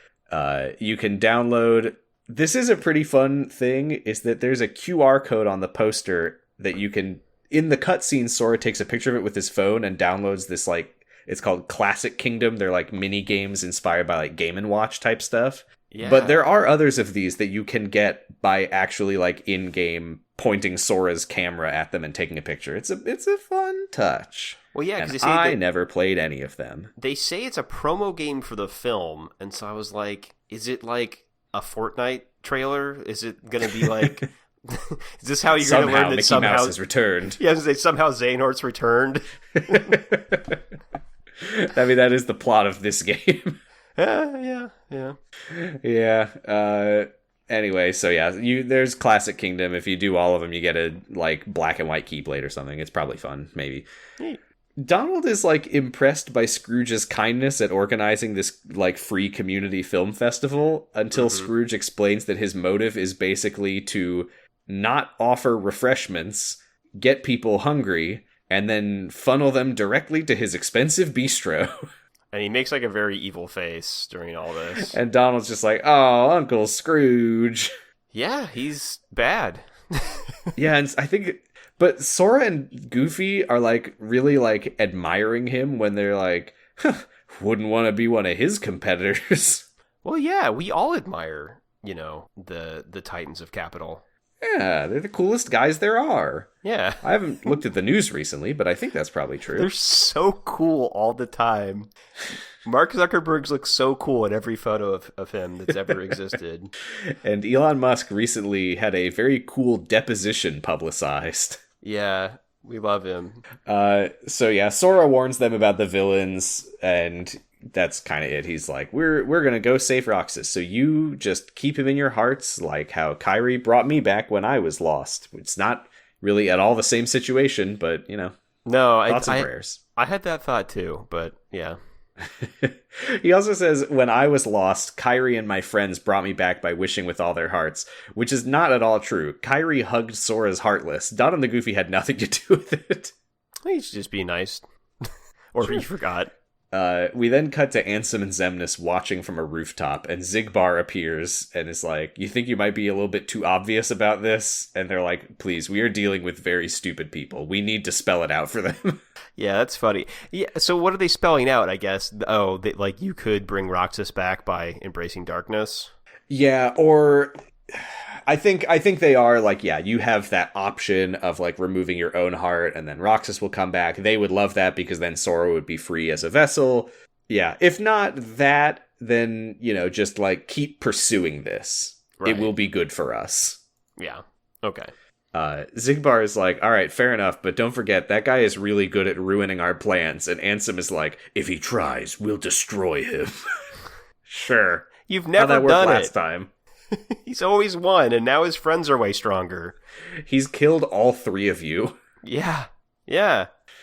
you can download. This is a pretty fun thing, is that there's a QR code on the poster that you can, in the cutscene, Sora takes a picture of it with his phone and downloads this, like, it's called Classic Kingdom. They're like mini games inspired by like Game & Watch type stuff. Yeah. But there are others of these that you can get by actually like in-game pointing Sora's camera at them and taking a picture. It's a fun touch. Well, yeah, because I never played any of them. They say it's a promo game for the film, and so I was like, is it like a Fortnite trailer? Is it going to be like... is this how you're going to learn that Mickey Mouse has returned? Yeah, I was going to say somehow Xehanort's returned. I mean, that is the plot of this game. Yeah. Anyway, so yeah, there's Classic Kingdom. If you do all of them, you get a like black and white Keyblade or something. It's probably fun, maybe. Neat. Donald is like impressed by Scrooge's kindness at organizing this like free community film festival until Scrooge explains that his motive is basically to not offer refreshments, get people hungry, and then funnel them directly to his expensive bistro. And he makes like a very evil face during all this. And Donald's just like, oh, Uncle Scrooge. Yeah, he's bad. Yeah, and I think... But Sora and Goofy are like really like admiring him when they're like, wouldn't want to be one of his competitors. Well, yeah, we all admire, the Titans of Capital. Yeah, they're the coolest guys there are. Yeah. I haven't looked at the news recently, but I think that's probably true. They're so cool all the time. Mark Zuckerberg looks so cool in every photo of him that's ever existed. And Elon Musk recently had a very cool deposition publicized. Yeah, we love him. So yeah, Sora warns them about the villains, and that's kind of it. He's like, we're gonna go save Roxas, so you just keep him in your hearts, like how Kairi brought me back when I was lost. It's not really at all the same situation, but no, thoughts and prayers. I had that thought too, but yeah. He also says, when I was lost, Kairi and my friends brought me back by wishing with all their hearts, which is not at all true. Kairi hugged Sora's Heartless. Donald and the Goofy had nothing to do with it. He should just be nice. Or sure. He forgot. We then cut to Ansem and Xemnas watching from a rooftop, and Xigbar appears and is like, you think you might be a little bit too obvious about this? And they're like, please, we are dealing with very stupid people. We need to spell it out for them. Yeah, that's funny. Yeah, so what are they spelling out, I guess? Oh, like you could bring Roxas back by embracing darkness? Yeah, or... I think they are like, yeah, you have that option of like removing your own heart and then Roxas will come back. They would love that because then Sora would be free as a vessel. Yeah, if not that, then, just like keep pursuing this. Right. It will be good for us. Yeah, okay. Xigbar is like, all right, fair enough, but don't forget, that guy is really good at ruining our plans. And Ansem is like, if he tries, we'll destroy him. Sure. You've never done done last time. He's always won, and now his friends are way stronger. He's killed all three of you. Yeah.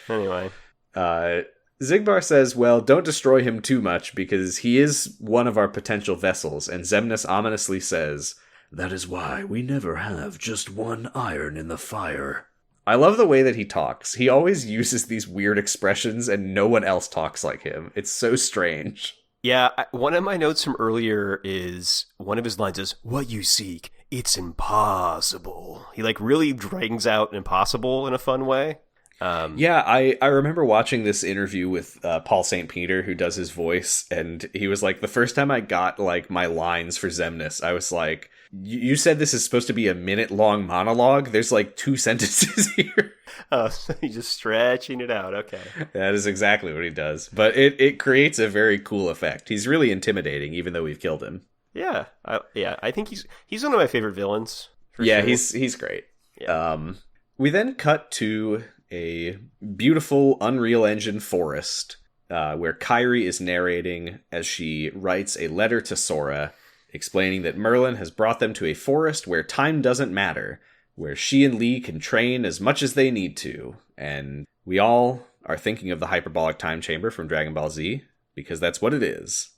Anyway. Xigbar says, well, don't destroy him too much, because he is one of our potential vessels, and Xemnas ominously says, that is why we never have just one iron in the fire. I love the way that he talks. He always uses these weird expressions, and no one else talks like him. It's so strange. Yeah, one of my notes from earlier is, one of his lines is, what you seek, it's impossible. He really drangs out impossible in a fun way. Yeah, I remember watching this interview with Paul St. Peter, who does his voice, and he was like, the first time I got my lines for Xemnas, I was like, you said this is supposed to be a minute-long monologue? There's 2 sentences here. Oh, so he's just stretching it out. Okay. That is exactly what he does. But it creates a very cool effect. He's really intimidating, even though we've killed him. Yeah. I think he's one of my favorite villains. Yeah, sure. he's great. Yeah. We then cut to a beautiful Unreal Engine forest where Kairi is narrating as she writes a letter to Sora explaining that Merlin has brought them to a forest where time doesn't matter, where she and Lee can train as much as they need to. And we all are thinking of the hyperbolic time chamber from Dragon Ball Z, because that's what it is.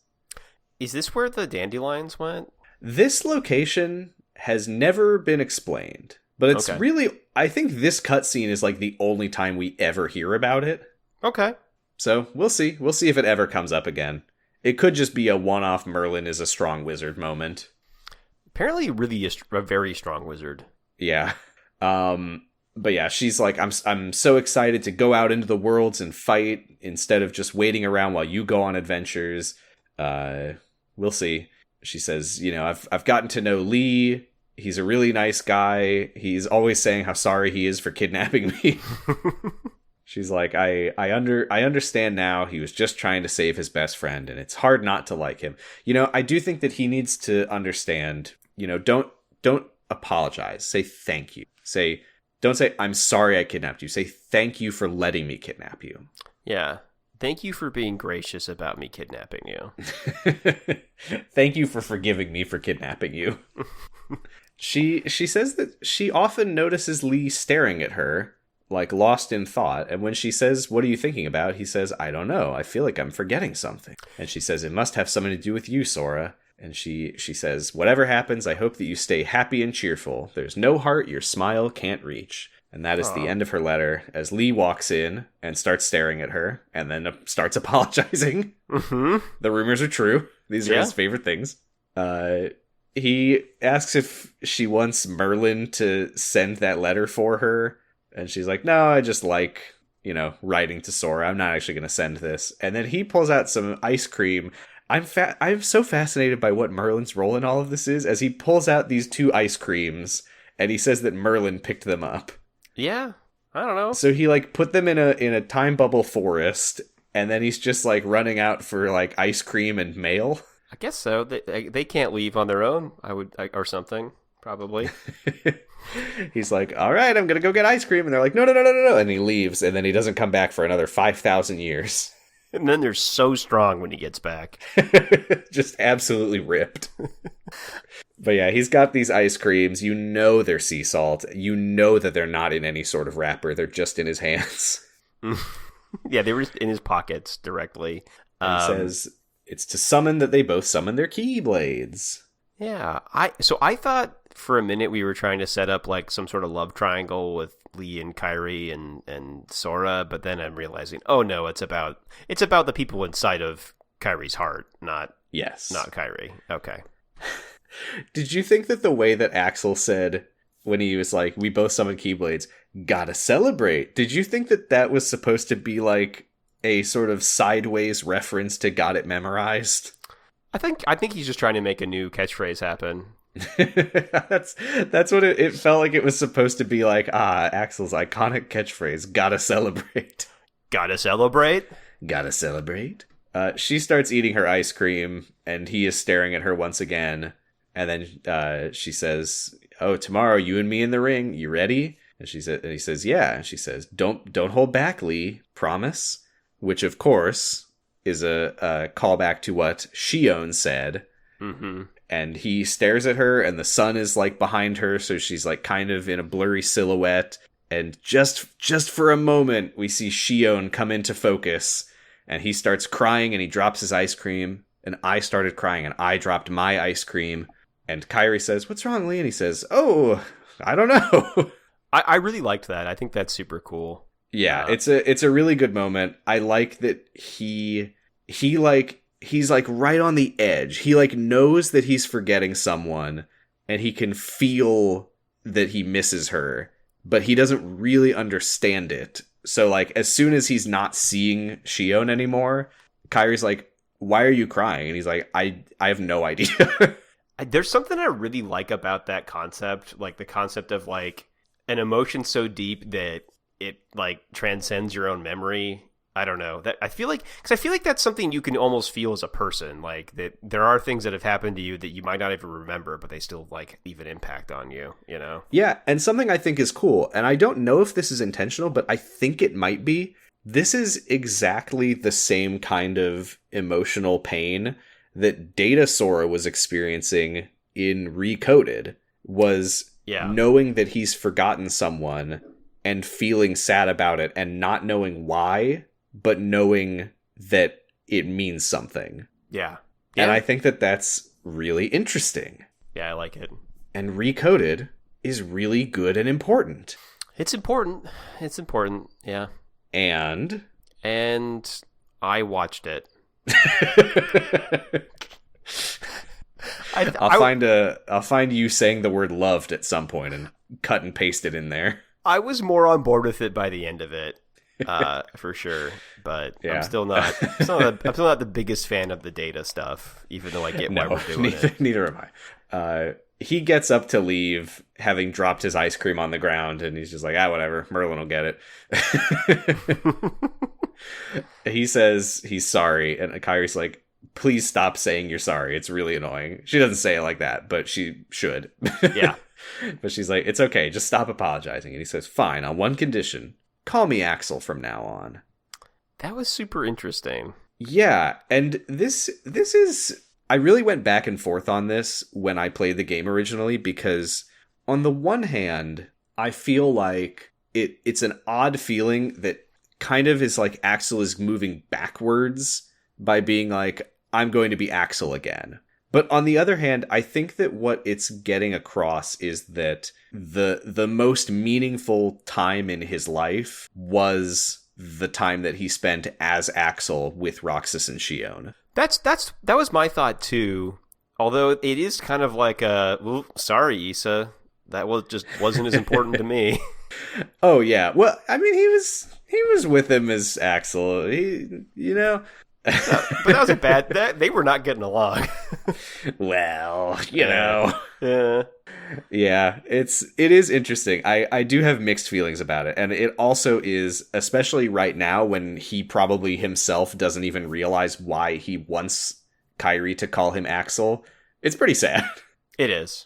Is this where the dandelions went? This location has never been explained, but it's really, I think this cutscene is the only time we ever hear about it. Okay. So we'll see. We'll see if it ever comes up again. It could just be a one-off Merlin is a strong wizard moment. Apparently really a very strong wizard. Yeah. But yeah, she's like, I'm so excited to go out into the worlds and fight instead of just waiting around while you go on adventures. We'll see. She says, I've gotten to know Lee. He's a really nice guy. He's always saying how sorry he is for kidnapping me. She's like, I understand now. He was just trying to save his best friend, and it's hard not to like him. I do think that he needs to understand, don't apologize. Say thank you. Don't say, I'm sorry I kidnapped you. Say thank you for letting me kidnap you. Yeah. Thank you for being gracious about me kidnapping you. Thank you for forgiving me for kidnapping you. She says that she often notices Lee staring at her, lost in thought. And when she says, what are you thinking about? He says, I don't know. I feel like I'm forgetting something. And she says, it must have something to do with you, Sora. And she says, whatever happens, I hope that you stay happy and cheerful. There's no heart your smile can't reach. And that is the end of her letter as Lee walks in and starts staring at her and then starts apologizing. Mm-hmm. The rumors are true. These are his favorite things. He asks if she wants Merlin to send that letter for her. And she's like, no, I just like, writing to Sora. I'm not actually going to send this. And then he pulls out some ice cream. I'm so fascinated by what Merlin's role in all of this is, as he pulls out these 2 ice creams and he says that Merlin picked them up. Yeah, I don't know. So he put them in a time bubble forest, and then he's just running out for ice cream and mail. I guess so. They can't leave on their own. Or something probably. He's like, all right, I'm gonna go get ice cream, and they're like, no, and he leaves, and then he doesn't come back for another 5,000 years. And then they're so strong when he gets back. Just absolutely ripped. But yeah, he's got these ice creams. They're sea salt. That they're not in any sort of wrapper. They're just in his hands. Yeah, they were in his pockets directly. He says it's to summon that they both summon their Keyblades. Yeah, I thought for a minute we were trying to set up like some sort of love triangle with Lee and Kyrie and Sora, but then I'm realizing, oh no, it's about the people inside of Kyrie's heart, not Kyrie. Okay. Did you think that the way that Axel said when he was like, we both summoned Keyblades, gotta celebrate, did you think that that was supposed to be like a sort of sideways reference to got it memorized? I think he's just trying to make a new catchphrase happen. That's what it felt like. It was supposed to be like, Axel's iconic catchphrase, gotta celebrate. Gotta celebrate? Gotta celebrate. She starts eating her ice cream, and he is staring at her once again. And then she says, "Oh, tomorrow, you and me in the ring. You ready?" And he says, "Yeah." And she says, "Don't hold back, Lee. Promise." Which, of course, is a callback to what Shion said. Mm-hmm. And he stares at her, and the sun is like behind her, so she's like kind of in a blurry silhouette. And just for a moment, we see Shion come into focus, and he starts crying, and he drops his ice cream. And I started crying, and I dropped my ice cream. And Kyrie says, "What's wrong, Lee?" And he says, "Oh, I don't know." I really liked that. I think that's super cool. Yeah, it's a really good moment. I like that he's like right on the edge. He like knows that he's forgetting someone, and he can feel that he misses her, but he doesn't really understand it. So like as soon as he's not seeing Shion anymore, Kyrie's like, "Why are you crying?" And he's like, I have no idea. There's something I really like about that concept, like the concept of like an emotion so deep that it like transcends your own memory. I don't know, that I feel like that's something you can almost feel as a person, like that there are things that have happened to you that you might not even remember, but they still like leave an impact on you, you know? Yeah, and something I think is cool, and I don't know if this is intentional, but I think it might be. This is exactly the same kind of emotional pain that Data Sora was experiencing in Recoded, was knowing that he's forgotten someone and feeling sad about it and not knowing why, but knowing that it means something. Yeah. And I think that that's really interesting. Yeah, I like it. And Recoded is really good and important. It's important, yeah. And I watched it. I'll find you saying the word loved at some point and cut and paste it in there. I was more on board with it by the end of it, for sure. But yeah. I'm still not the biggest fan of the Data stuff, even though I get why we're doing it. Neither am I. He gets up to leave, having dropped his ice cream on the ground, and he's just like, whatever, Merlin will get it. He says he's sorry, and Kyrie's like, "Please stop saying you're sorry. It's really annoying." She doesn't say it like that, but she should. Yeah. But she's like, "It's okay, just stop apologizing." And he says, "Fine, on one condition. Call me Axel from now on." That was super interesting. Yeah, and this is... I really went back and forth on this when I played the game originally, because on the one hand, I feel like it's an odd feeling that kind of is like Axel is moving backwards by being like, "I'm going to be Axel again." But on the other hand, I think that what it's getting across is that the most meaningful time in his life was the time that he spent as Axel with Roxas and Shion. That was my thought too. Although it is kind of like sorry, Issa, that wasn't as important to me. Oh yeah, well, I mean, he was with him as Axel. But that was a bad. They were not getting along. Well, you know. Yeah. Yeah, it is interesting. I do have mixed feelings about it. And it also is, especially right now when he probably himself doesn't even realize why he wants Kyrie to call him Axel. It's pretty sad. It is.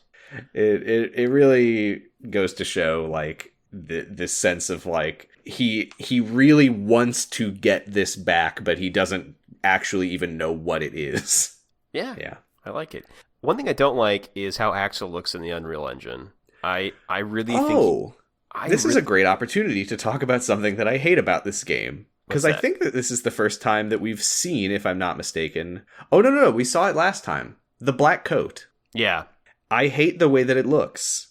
It really goes to show like this sense of like he really wants to get this back, but he doesn't actually even know what it is. Yeah. I like it. One thing I don't like is how Axel looks in the Unreal Engine. I really think... This is a great opportunity to talk about something that I hate about this game. Because I think that this is the first time that we've seen, if I'm not mistaken... Oh, no, we saw it last time. The black coat. Yeah. I hate the way that it looks.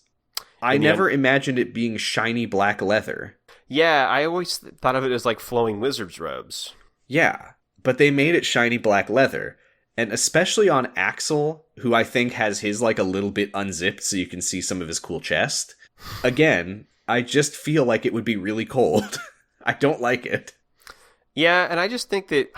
I And never imagined it being shiny black leather. Yeah, I always thought of it as like flowing wizard's robes. Yeah, but they made it shiny black leather. And especially on Axel, who I think has his like a little bit unzipped so you can see some of his cool chest. Again, I just feel like it would be really cold. I don't like it. Yeah, and I just think that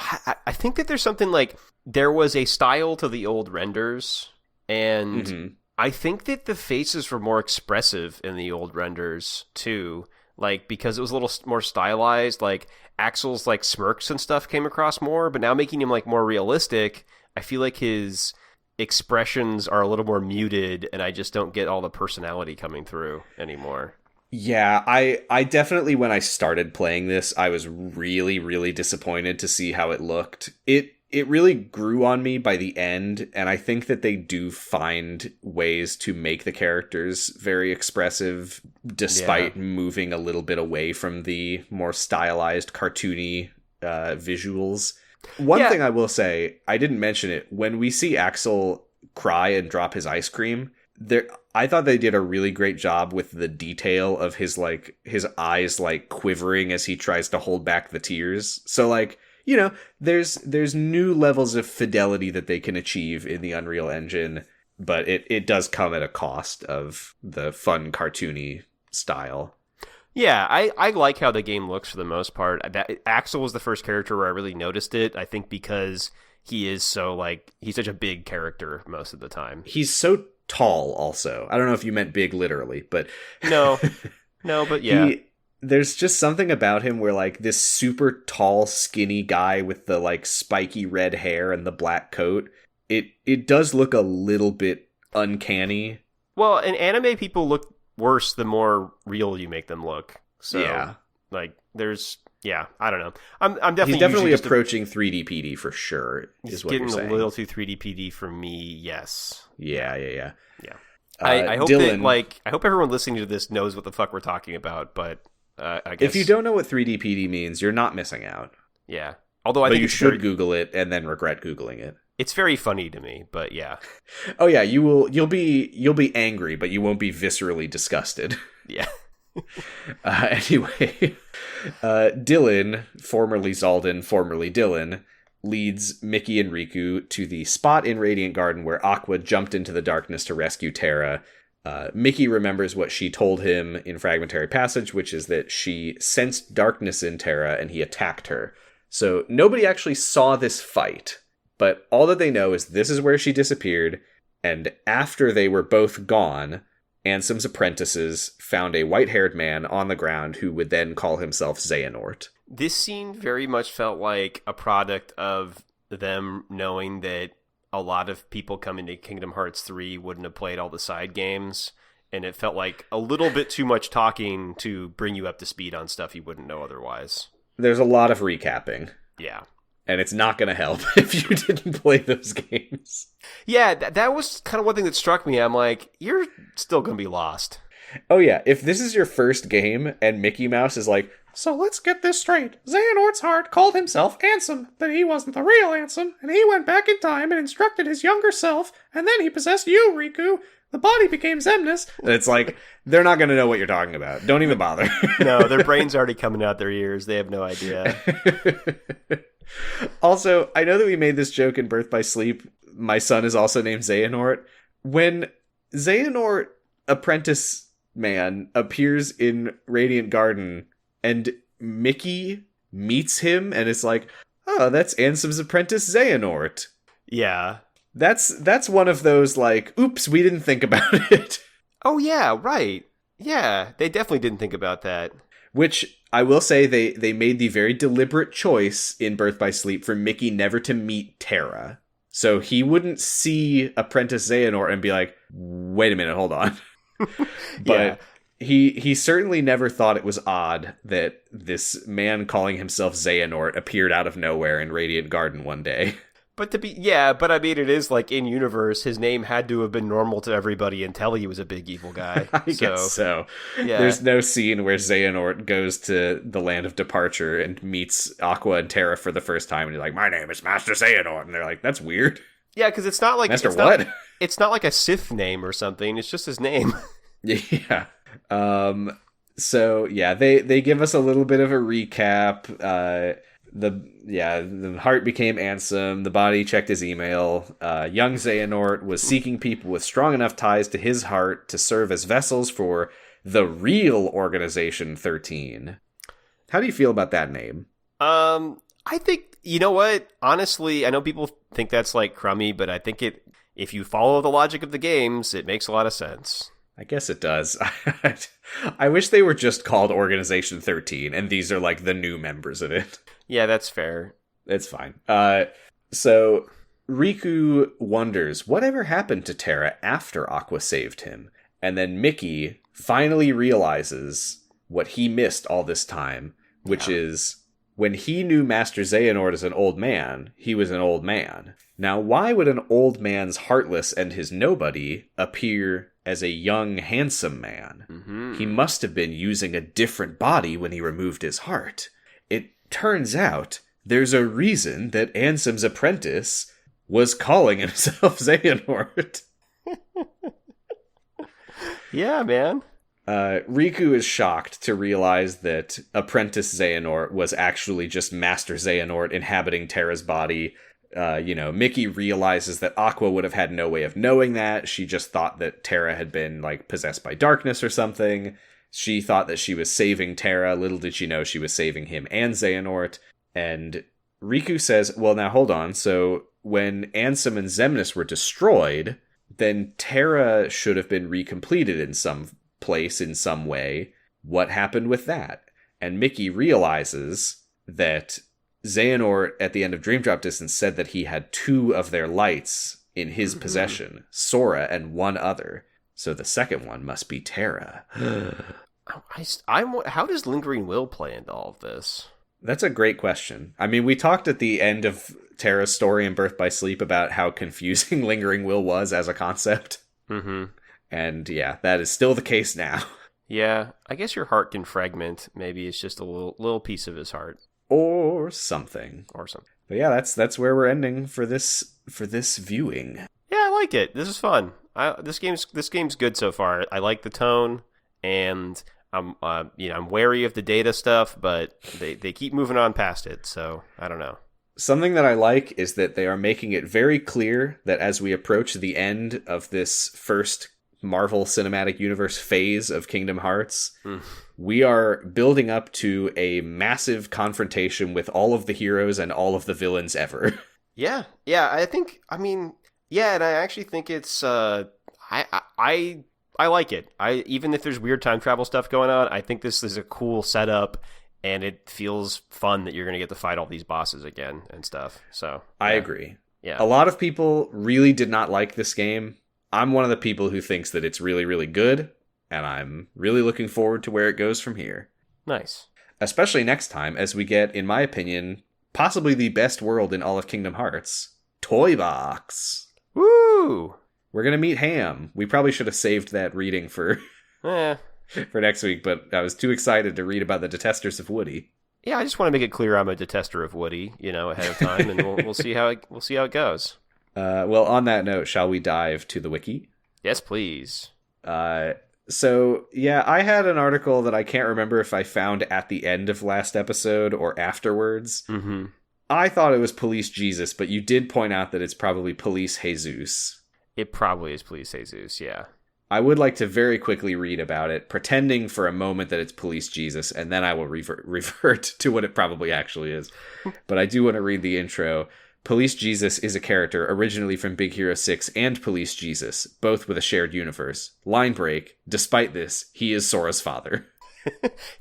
I think that there's something like there was a style to the old renders, and I think that the faces were more expressive in the old renders too, like because it was a little more stylized. Like Axel's like smirks and stuff came across more, but now making him like more realistic, I feel like his expressions are a little more muted, and I just don't get all the personality coming through anymore. Yeah, I definitely, when I started playing this, I was really, really disappointed to see how it looked. It really grew on me by the end, and I think that they do find ways to make the characters very expressive, despite moving a little bit away from the more stylized, cartoony visuals. One thing I will say, I didn't mention it, when we see Axel cry and drop his ice cream, I thought they did a really great job with the detail of his eyes like quivering as he tries to hold back the tears. So like, you know, there's new levels of fidelity that they can achieve in the Unreal Engine, but it does come at a cost of the fun cartoony style. Yeah, I like how the game looks for the most part. Axel was the first character where I really noticed it, I think because he is so like, he's such a big character most of the time. He's so tall also. I don't know if you meant big literally, but No, but yeah. There's just something about him where like this super tall, skinny guy with the like spiky red hair and the black coat, it does look a little bit uncanny. Well, and anime people look worse the more real you make them look. So yeah. Like there's I don't know. I'm definitely He's definitely approaching 3D PD for sure. He's is what getting you're saying. a little too 3D PD for me. Yes. Yeah. I hope Dylan, that I hope everyone listening to this knows what the fuck we're talking about. But I guess if you don't know what 3D PD means, you're not missing out. Yeah. Although I but think you should Google it and then regret Googling it. It's very funny to me, but yeah. Oh yeah, you'll be angry, but you won't be viscerally disgusted. Yeah. Anyway, Dylan, formerly Zalden, formerly Dylan, leads Mickey and Riku to the spot in Radiant Garden where Aqua jumped into the darkness to rescue Terra. Mickey remembers what she told him in Fragmentary Passage, which is that she sensed darkness in Terra and he attacked her. So nobody actually saw this fight, but all that they know is this is where she disappeared, and after they were both gone, Ansem's apprentices found a white-haired man on the ground who would then call himself Xehanort. This scene very much felt like a product of them knowing that a lot of people coming to Kingdom Hearts 3 wouldn't have played all the side games, and it felt like a little bit too much talking to bring you up to speed on stuff you wouldn't know otherwise. There's a lot of recapping. Yeah. And it's not going to help if you didn't play those games. Yeah, that was kind of one thing that struck me. I'm like, you're still going to be lost. Oh yeah, if this is your first game and Mickey Mouse is like, so let's get this straight. Xehanort's heart called himself Ansem, but he wasn't the real Ansem, and he went back in time and instructed his younger self, and then he possessed you, Riku. The body became Xemnas. And it's like, they're not going to know what you're talking about. Don't even bother. No, their brain's already coming out their ears. They have no idea. Also, I know that we made this joke in Birth by Sleep. My son is also named Xehanort. When Xehanort, apprentice man, appears in Radiant Garden and Mickey meets him and is like, oh, that's Ansem's apprentice Xehanort. Yeah. That's one of those like, oops, we didn't think about it. Oh yeah, right. Yeah, they definitely didn't think about that. Which, I will say, they made the very deliberate choice in Birth by Sleep for Mickey never to meet Terra. So he wouldn't see Apprentice Xehanort and be like, wait a minute, hold on. But he certainly never thought it was odd that this man calling himself Xehanort appeared out of nowhere in Radiant Garden one day. But I mean, it is like in universe, his name had to have been normal to everybody until he was a big evil guy. I guess so. Yeah. There's no scene where Xehanort goes to the land of departure and meets Aqua and Terra for the first time, and he's like, "My name is Master Xehanort," and they're like, "That's weird." Yeah, because it's not like Master it's what? Not, it's not like a Sith name or something. It's just his name. Yeah. So yeah, they give us a little bit of a recap. The heart became Ansem. The body checked his email. Young Xehanort was seeking people with strong enough ties to his heart to serve as vessels for the real Organization 13. How do you feel about that name? I think, you know what? Honestly, I know people think that's like crummy, but I think if you follow the logic of the games, it makes a lot of sense. I guess it does. I wish they were just called Organization 13, and these are like the new members of it. Yeah, that's fair. It's fine. So Riku wonders whatever happened to Terra after Aqua saved him, and then Mickey finally realizes what he missed all this time, which is when he knew Master Xehanort as an old man, he was an old man. Now, why would an old man's heartless and his nobody appear as a young, handsome man? Mm-hmm. He must have been using a different body when he removed his heart. It turns out there's a reason that Ansem's apprentice was calling himself Xehanort. Yeah, man. Riku is shocked to realize that apprentice Xehanort was actually just Master Xehanort inhabiting Terra's body. Mickey realizes that Aqua would have had no way of knowing that. She just thought that Terra had been, like, possessed by darkness or something. She thought that she was saving Terra. Little did she know she was saving him and Xehanort. And Riku says, well, now hold on. So when Ansem and Xemnas were destroyed, then Terra should have been recompleted in some place, in some way. What happened with that? And Mickey realizes that Xehanort, at the end of Dream Drop Distance, said that he had 2 of their lights in his possession, Sora and one other. So the second one must be Terra. How does Lingering Will play into all of this? That's a great question. I mean, we talked at the end of Terra's story in Birth by Sleep about how confusing Lingering Will was as a concept. Mm-hmm. And yeah, that is still the case now. Yeah, I guess your heart can fragment. Maybe it's just a little piece of his heart. Or something. But yeah, that's where we're ending for this viewing. Yeah, I like it. This is fun. This game's good so far. I like the tone, and I'm wary of the data stuff, but they keep moving on past it. So I don't know. Something that I like is that they are making it very clear that as we approach the end of this first Marvel Cinematic Universe phase of Kingdom Hearts, we are building up to a massive confrontation with all of the heroes and all of the villains ever. Yeah, and I actually think it's I like it. Even if there's weird time travel stuff going on, I think this is a cool setup, and it feels fun that you're going to get to fight all these bosses again and stuff. So yeah. I agree. Yeah, a lot of people really did not like this game. I'm one of the people who thinks that it's really, really good, and I'm really looking forward to where it goes from here. Nice. Especially next time, as we get, in my opinion, possibly the best world in all of Kingdom Hearts, Toy Box. Woo! We're gonna meet Ham. We probably should have saved that reading for for next week, but I was too excited to read about the detesters of Woody. Yeah, I just want to make it clear I'm a detester of Woody, ahead of time, and we'll see how it goes. Well, on that note, shall we dive to the wiki? Yes, please. So, yeah, I had an article that I can't remember if I found at the end of last episode or afterwards. Mm-hmm. I thought it was Police Jesus, but you did point out that it's probably Police Jesus. It probably is Police Jesus, yeah. I would like to very quickly read about it, pretending for a moment that it's Police Jesus, and then I will revert to what it probably actually is. But I do want to read the intro. Police Jesus is a character originally from Big Hero 6 and Police Jesus, both with a shared universe. Line break. Despite this, he is Sora's father.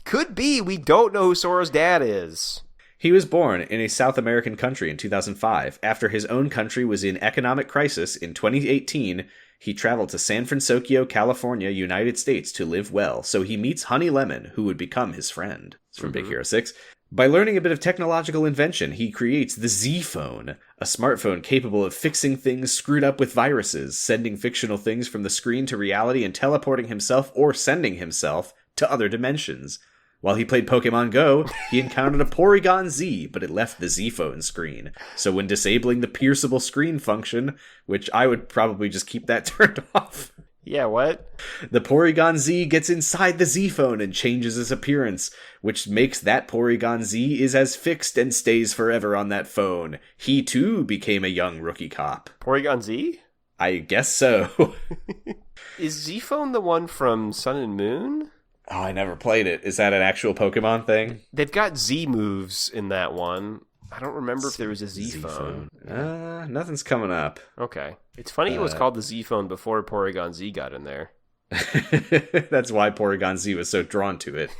Could be. We don't know who Sora's dad is. He was born in a South American country in 2005. After his own country was in economic crisis in 2018, he traveled to San Francisco, California, United States to live well. So he meets Honey Lemon, who would become his friend. It's from Big Hero 6. By learning a bit of technological invention, he creates the Z-Phone, a smartphone capable of fixing things screwed up with viruses, sending fictional things from the screen to reality, and teleporting himself or sending himself to other dimensions. While he played Pokemon Go, he encountered a Porygon Z, but it left the Z phone screen. So when disabling the pierceable screen function, which I would probably just keep that turned off. Yeah, what? The Porygon Z gets inside the Z phone and changes its appearance, which makes that Porygon Z is as fixed and stays forever on that phone. He too became a young rookie cop. Porygon Z? I guess so. Is Z-Phone the one from Sun and Moon? Oh, I never played it. Is that an actual Pokemon thing? They've got Z moves in that one. I don't remember if there was a Z-Phone. Nothing's coming up. Okay. It's funny it was called the Z-Phone before Porygon Z got in there. That's why Porygon Z was so drawn to it.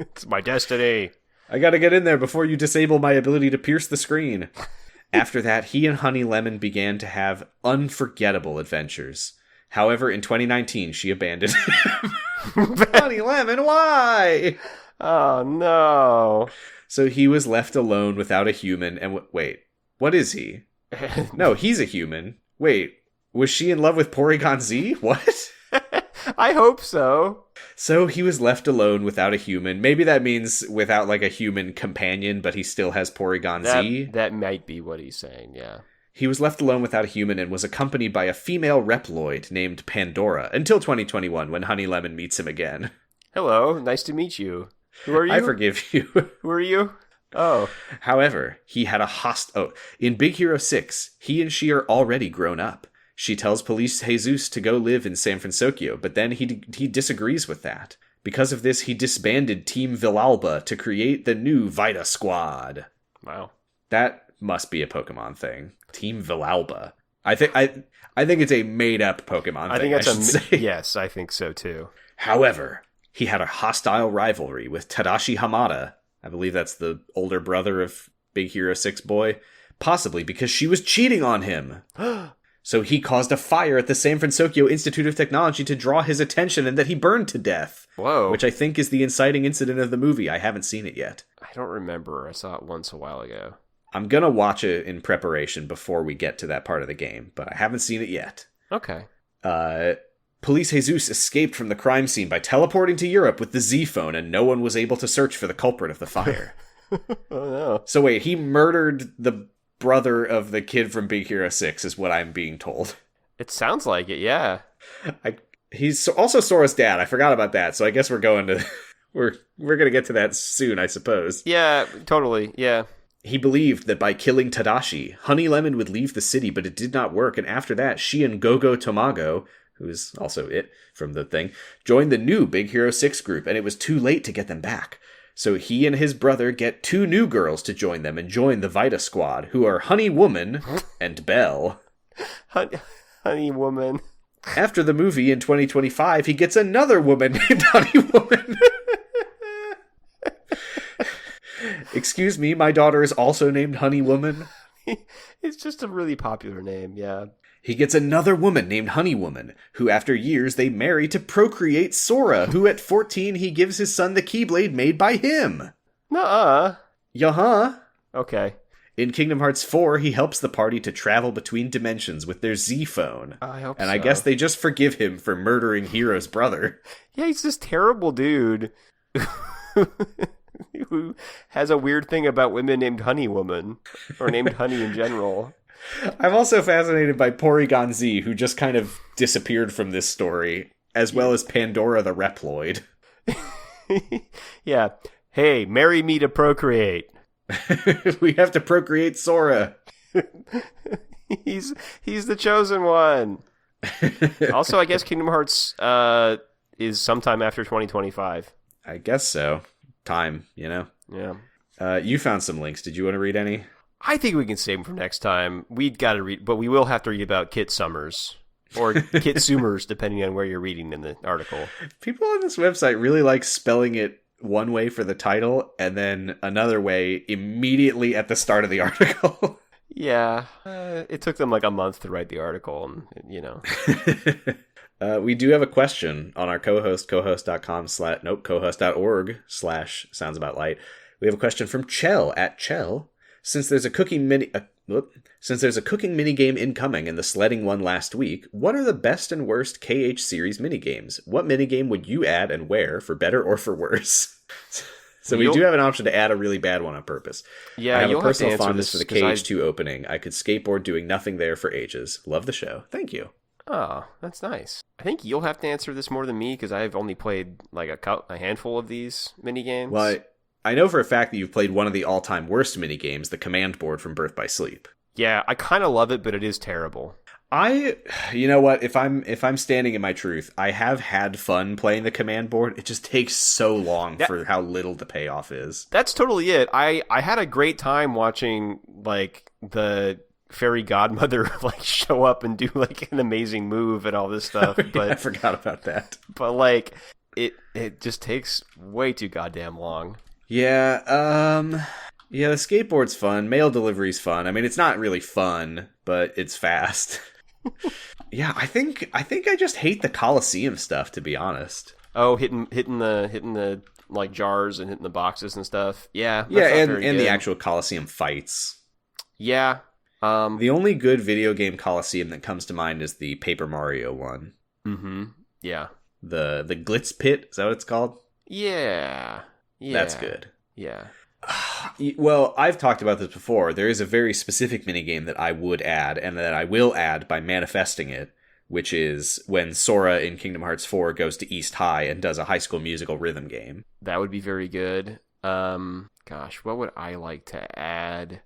It's my destiny. I gotta get in there before you disable my ability to pierce the screen. After that, he and Honey Lemon began to have unforgettable adventures. However, in 2019, she abandoned him. Honey Lemon, why? Oh, no. So he was left alone without a human, and wait, what is he? No, he's a human. Wait, was she in love with Porygon Z? What? I hope so. So he was left alone without a human. Maybe that means without like a human companion, but he still has Porygon Z. That might be what he's saying, yeah. He was left alone without a human and was accompanied by a female Reploid named Pandora until 2021 when Honey Lemon meets him again. Hello, nice to meet you. Who are you? I forgive you. Who are you? Oh. However, he had a in Big Hero 6, he and she are already grown up. She tells police Jesus to go live in San Francisco, but then he disagrees with that. Because of this, he disbanded Team Villalba to create the new Vita Squad. Wow. That must be a Pokemon thing. Team Villalba. I think it's a made-up Pokemon thing. I think yes, I think so too. However, he had a hostile rivalry with Tadashi Hamada. I believe that's the older brother of Big Hero 6 boy. Possibly because she was cheating on him. So he caused a fire at the San Francisco Institute of Technology to draw his attention and that he burned to death. Whoa. Which I think is the inciting incident of the movie. I haven't seen it yet. I don't remember. I saw it once a while ago. I'm going to watch it in preparation before we get to that part of the game, but I haven't seen it yet. Okay. Police Jesus escaped from the crime scene by teleporting to Europe with the Z phone, and no one was able to search for the culprit of the fire. Oh, no. So wait, he murdered the brother of the kid from Big Hero 6 is what I'm being told. It sounds like it, yeah. He's also Sora's dad. I forgot about that, so I guess we're going to... we're going to get to that soon, I suppose. Yeah, totally, yeah. He believed that by killing Tadashi, Honey Lemon would leave the city, but it did not work, and after that, she and Gogo Tomago, who is also it from the thing, joined the new Big Hero 6 group, and it was too late to get them back. So he and his brother get two new girls to join them and join the Vita Squad, who are Honey Woman and Belle. Honey Woman. After the movie in 2025, he gets another woman named Honey Woman. Excuse me, my daughter is also named Honey Woman. It's just a really popular name, yeah. He gets another woman named Honey Woman, who after years they marry to procreate Sora, who at 14 he gives his son the Keyblade made by him. Nuh-uh. Yeah-huh. Okay. In Kingdom Hearts 4, he helps the party to travel between dimensions with their Z-phone. I hope and so. I guess they just forgive him for murdering Hero's brother. Yeah, he's this terrible dude who has a weird thing about women named Honey Woman, or named Honey in general. I'm also fascinated by Porygon Z, who just kind of disappeared from this story, as well as Pandora the Reploid. Yeah. Hey, marry me to procreate. We have to procreate Sora. He's the chosen one. Also, I guess Kingdom Hearts is sometime after 2025. I guess so. Time, you know? Yeah. You found some links. Did you want to read any? I think we can save them for next time. We'd got to read, but we will have to read about Kit Summers. Or Kit Summers, depending on where you're reading in the article. People on this website really like spelling it one way for the title, and then another way immediately at the start of the article. Yeah. It took them like a month to write the article, and, you know. We do have a question on our cohost.org/soundsaboutlight. We have a question from Chell at Chell. Since there's a cookie mini Since there's a cooking minigame incoming and the sledding one last week, what are the best and worst KH series minigames? What minigame would you add and where, for better or for worse? So we do have an option to add a really bad one on purpose. Yeah, I have you'll a personal have to answer fondness this for the KH2 opening. I could skateboard doing nothing there for ages. Love the show. Thank you. Oh, that's nice. I think you'll have to answer this more than me because I've only played like a handful of these minigames. Well, I know for a fact that you've played one of the all-time worst minigames, the command board from Birth by Sleep. Yeah, I kind of love it, but it is terrible. You know what? If I'm standing in my truth, I have had fun playing the command board. It just takes so long for how little the payoff is. That's totally it. I had a great time watching like the fairy godmother like show up and do like an amazing move and all this stuff. But I forgot about that. But like it just takes way too goddamn long. Yeah, the skateboard's fun. Mail delivery's fun. I mean, it's not really fun, but it's fast. Yeah, I think I just hate the Coliseum stuff, to be honest. Oh, hitting the like jars and hitting the boxes and stuff. Yeah, and the actual Coliseum fights. Yeah. The only good video game Coliseum that comes to mind is the Paper Mario one. Mm-hmm. Yeah. The Glitz Pit, is that what it's called? Yeah. That's good. Yeah. Well, I've talked about this before. There is a very specific minigame that I would add, and that I will add by manifesting it, which is when Sora in Kingdom Hearts 4 goes to East High and does a High School Musical rhythm game. That would be very good. Gosh, what would I like to add?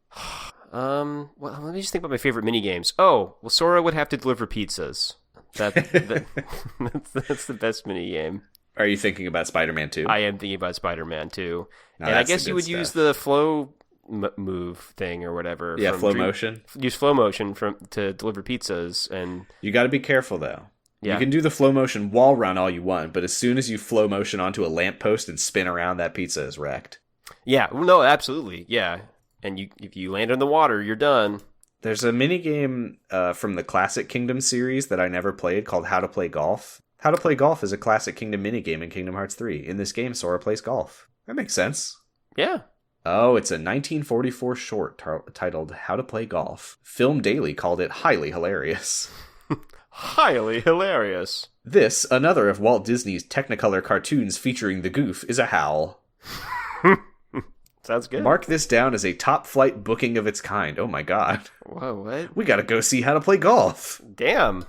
Well, let me just think about my favorite minigames. Oh, well, Sora would have to deliver pizzas. That's the best minigame. Are you thinking about Spider-Man 2? I am thinking about Spider-Man 2. No, and I guess you would use the flow move thing or whatever. Yeah, flow motion. Use flow motion to deliver pizzas. And you got to be careful, though. Yeah. You can do the flow motion wall run all you want, but as soon as you flow motion onto a lamppost and spin around, that pizza is wrecked. Yeah, no, absolutely. Yeah. And if you land in the water, you're done. There's a minigame from the Classic Kingdom series that I never played called How to Play Golf. How to Play Golf is a Classic Kingdom minigame in Kingdom Hearts 3. In this game, Sora plays golf. That makes sense. Yeah. Oh, it's a 1944 short titled How to Play Golf. Film Daily called it highly hilarious. Highly hilarious. This, another of Walt Disney's Technicolor cartoons featuring the goof, is a howl. Sounds good. Mark this down as a top-flight booking of its kind. Oh my god. Whoa, what? We gotta go see How to Play Golf. Damn.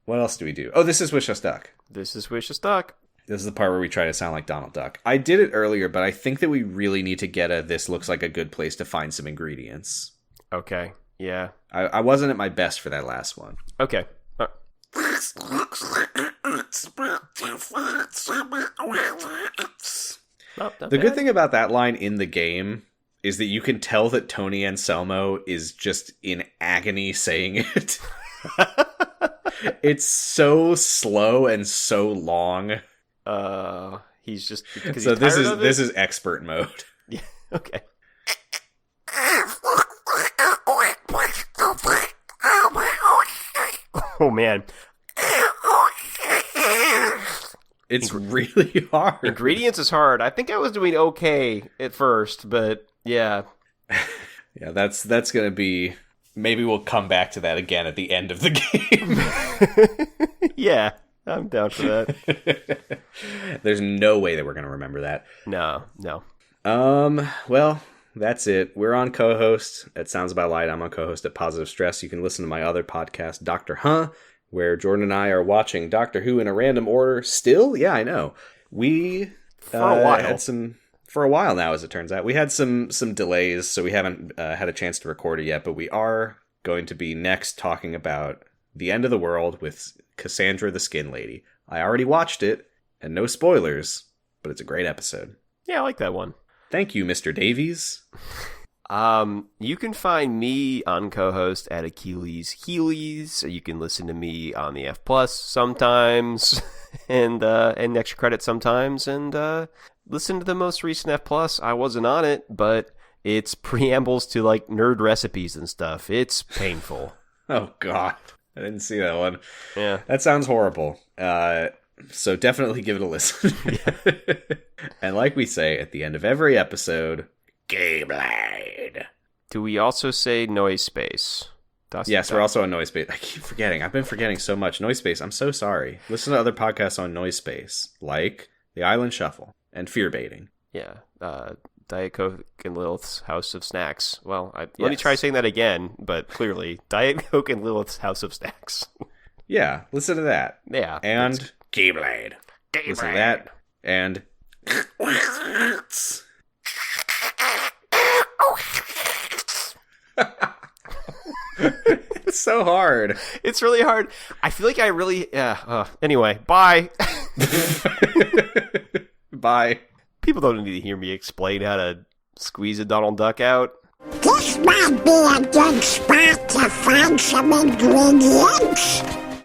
What else do we do? Oh, this is Wish Us Duck. This is Wish Us Duck. This is the part where we try to sound like Donald Duck. I did it earlier, but I think that we really need to get this looks like a good place to find some ingredients. Okay. Yeah. I wasn't at my best for that last one. Okay. The good thing about that line in the game is that you can tell that Tony Anselmo is just in agony saying it. It's so slow and so long. He's just so this is expert mode. Yeah. Okay. Oh man. It's really hard. Ingredients is hard. I think I was doing okay at first, but yeah. Yeah, that's gonna be. Maybe we'll come back to that again at the end of the game. Yeah, I'm down for that. There's no way that we're gonna remember that. No. Well, that's it. We're on co-host at Sounds About Light. I'm on co-host at Positive Stress. You can listen to my other podcast, Dr. Huh, where Jordan and I are watching Doctor Who in a random order. Still? Yeah, I know. We for a while had some. For a while now, as it turns out. We had some delays, so we haven't had a chance to record it yet, but we are going to be next talking about The End of the World with Cassandra the Skin Lady. I already watched it, and no spoilers, but it's a great episode. Yeah, I like that one. Thank you, Mr. Davies. You can find me on co-host at Achilles Heelys. You can listen to me on the F Plus sometimes, and extra credit sometimes, and listen to the most recent F Plus. I wasn't on it, but it's preambles to like nerd recipes and stuff. It's painful. Oh God, I didn't see that one. Yeah, that sounds horrible. So definitely give it a listen. And like we say at the end of every episode, Keyblade. Do we also say noise space? Yes, we're also on noise space. I keep forgetting. I've been forgetting so much. Noise space. I'm so sorry. Listen to other podcasts on noise space, like The Island Shuffle and Fear Baiting. Yeah. Diet Coke and Lilith's House of Snacks. Well, let me try saying that again, but clearly, Diet Coke and Lilith's House of Snacks. Yeah, listen to that. Yeah. And Keyblade. Listen to that. And it's so hard. It's really hard. I feel like I really... anyway, bye. Bye. People don't need to hear me explain how to squeeze a Donald Duck out. This might be a good spot to find some ingredients.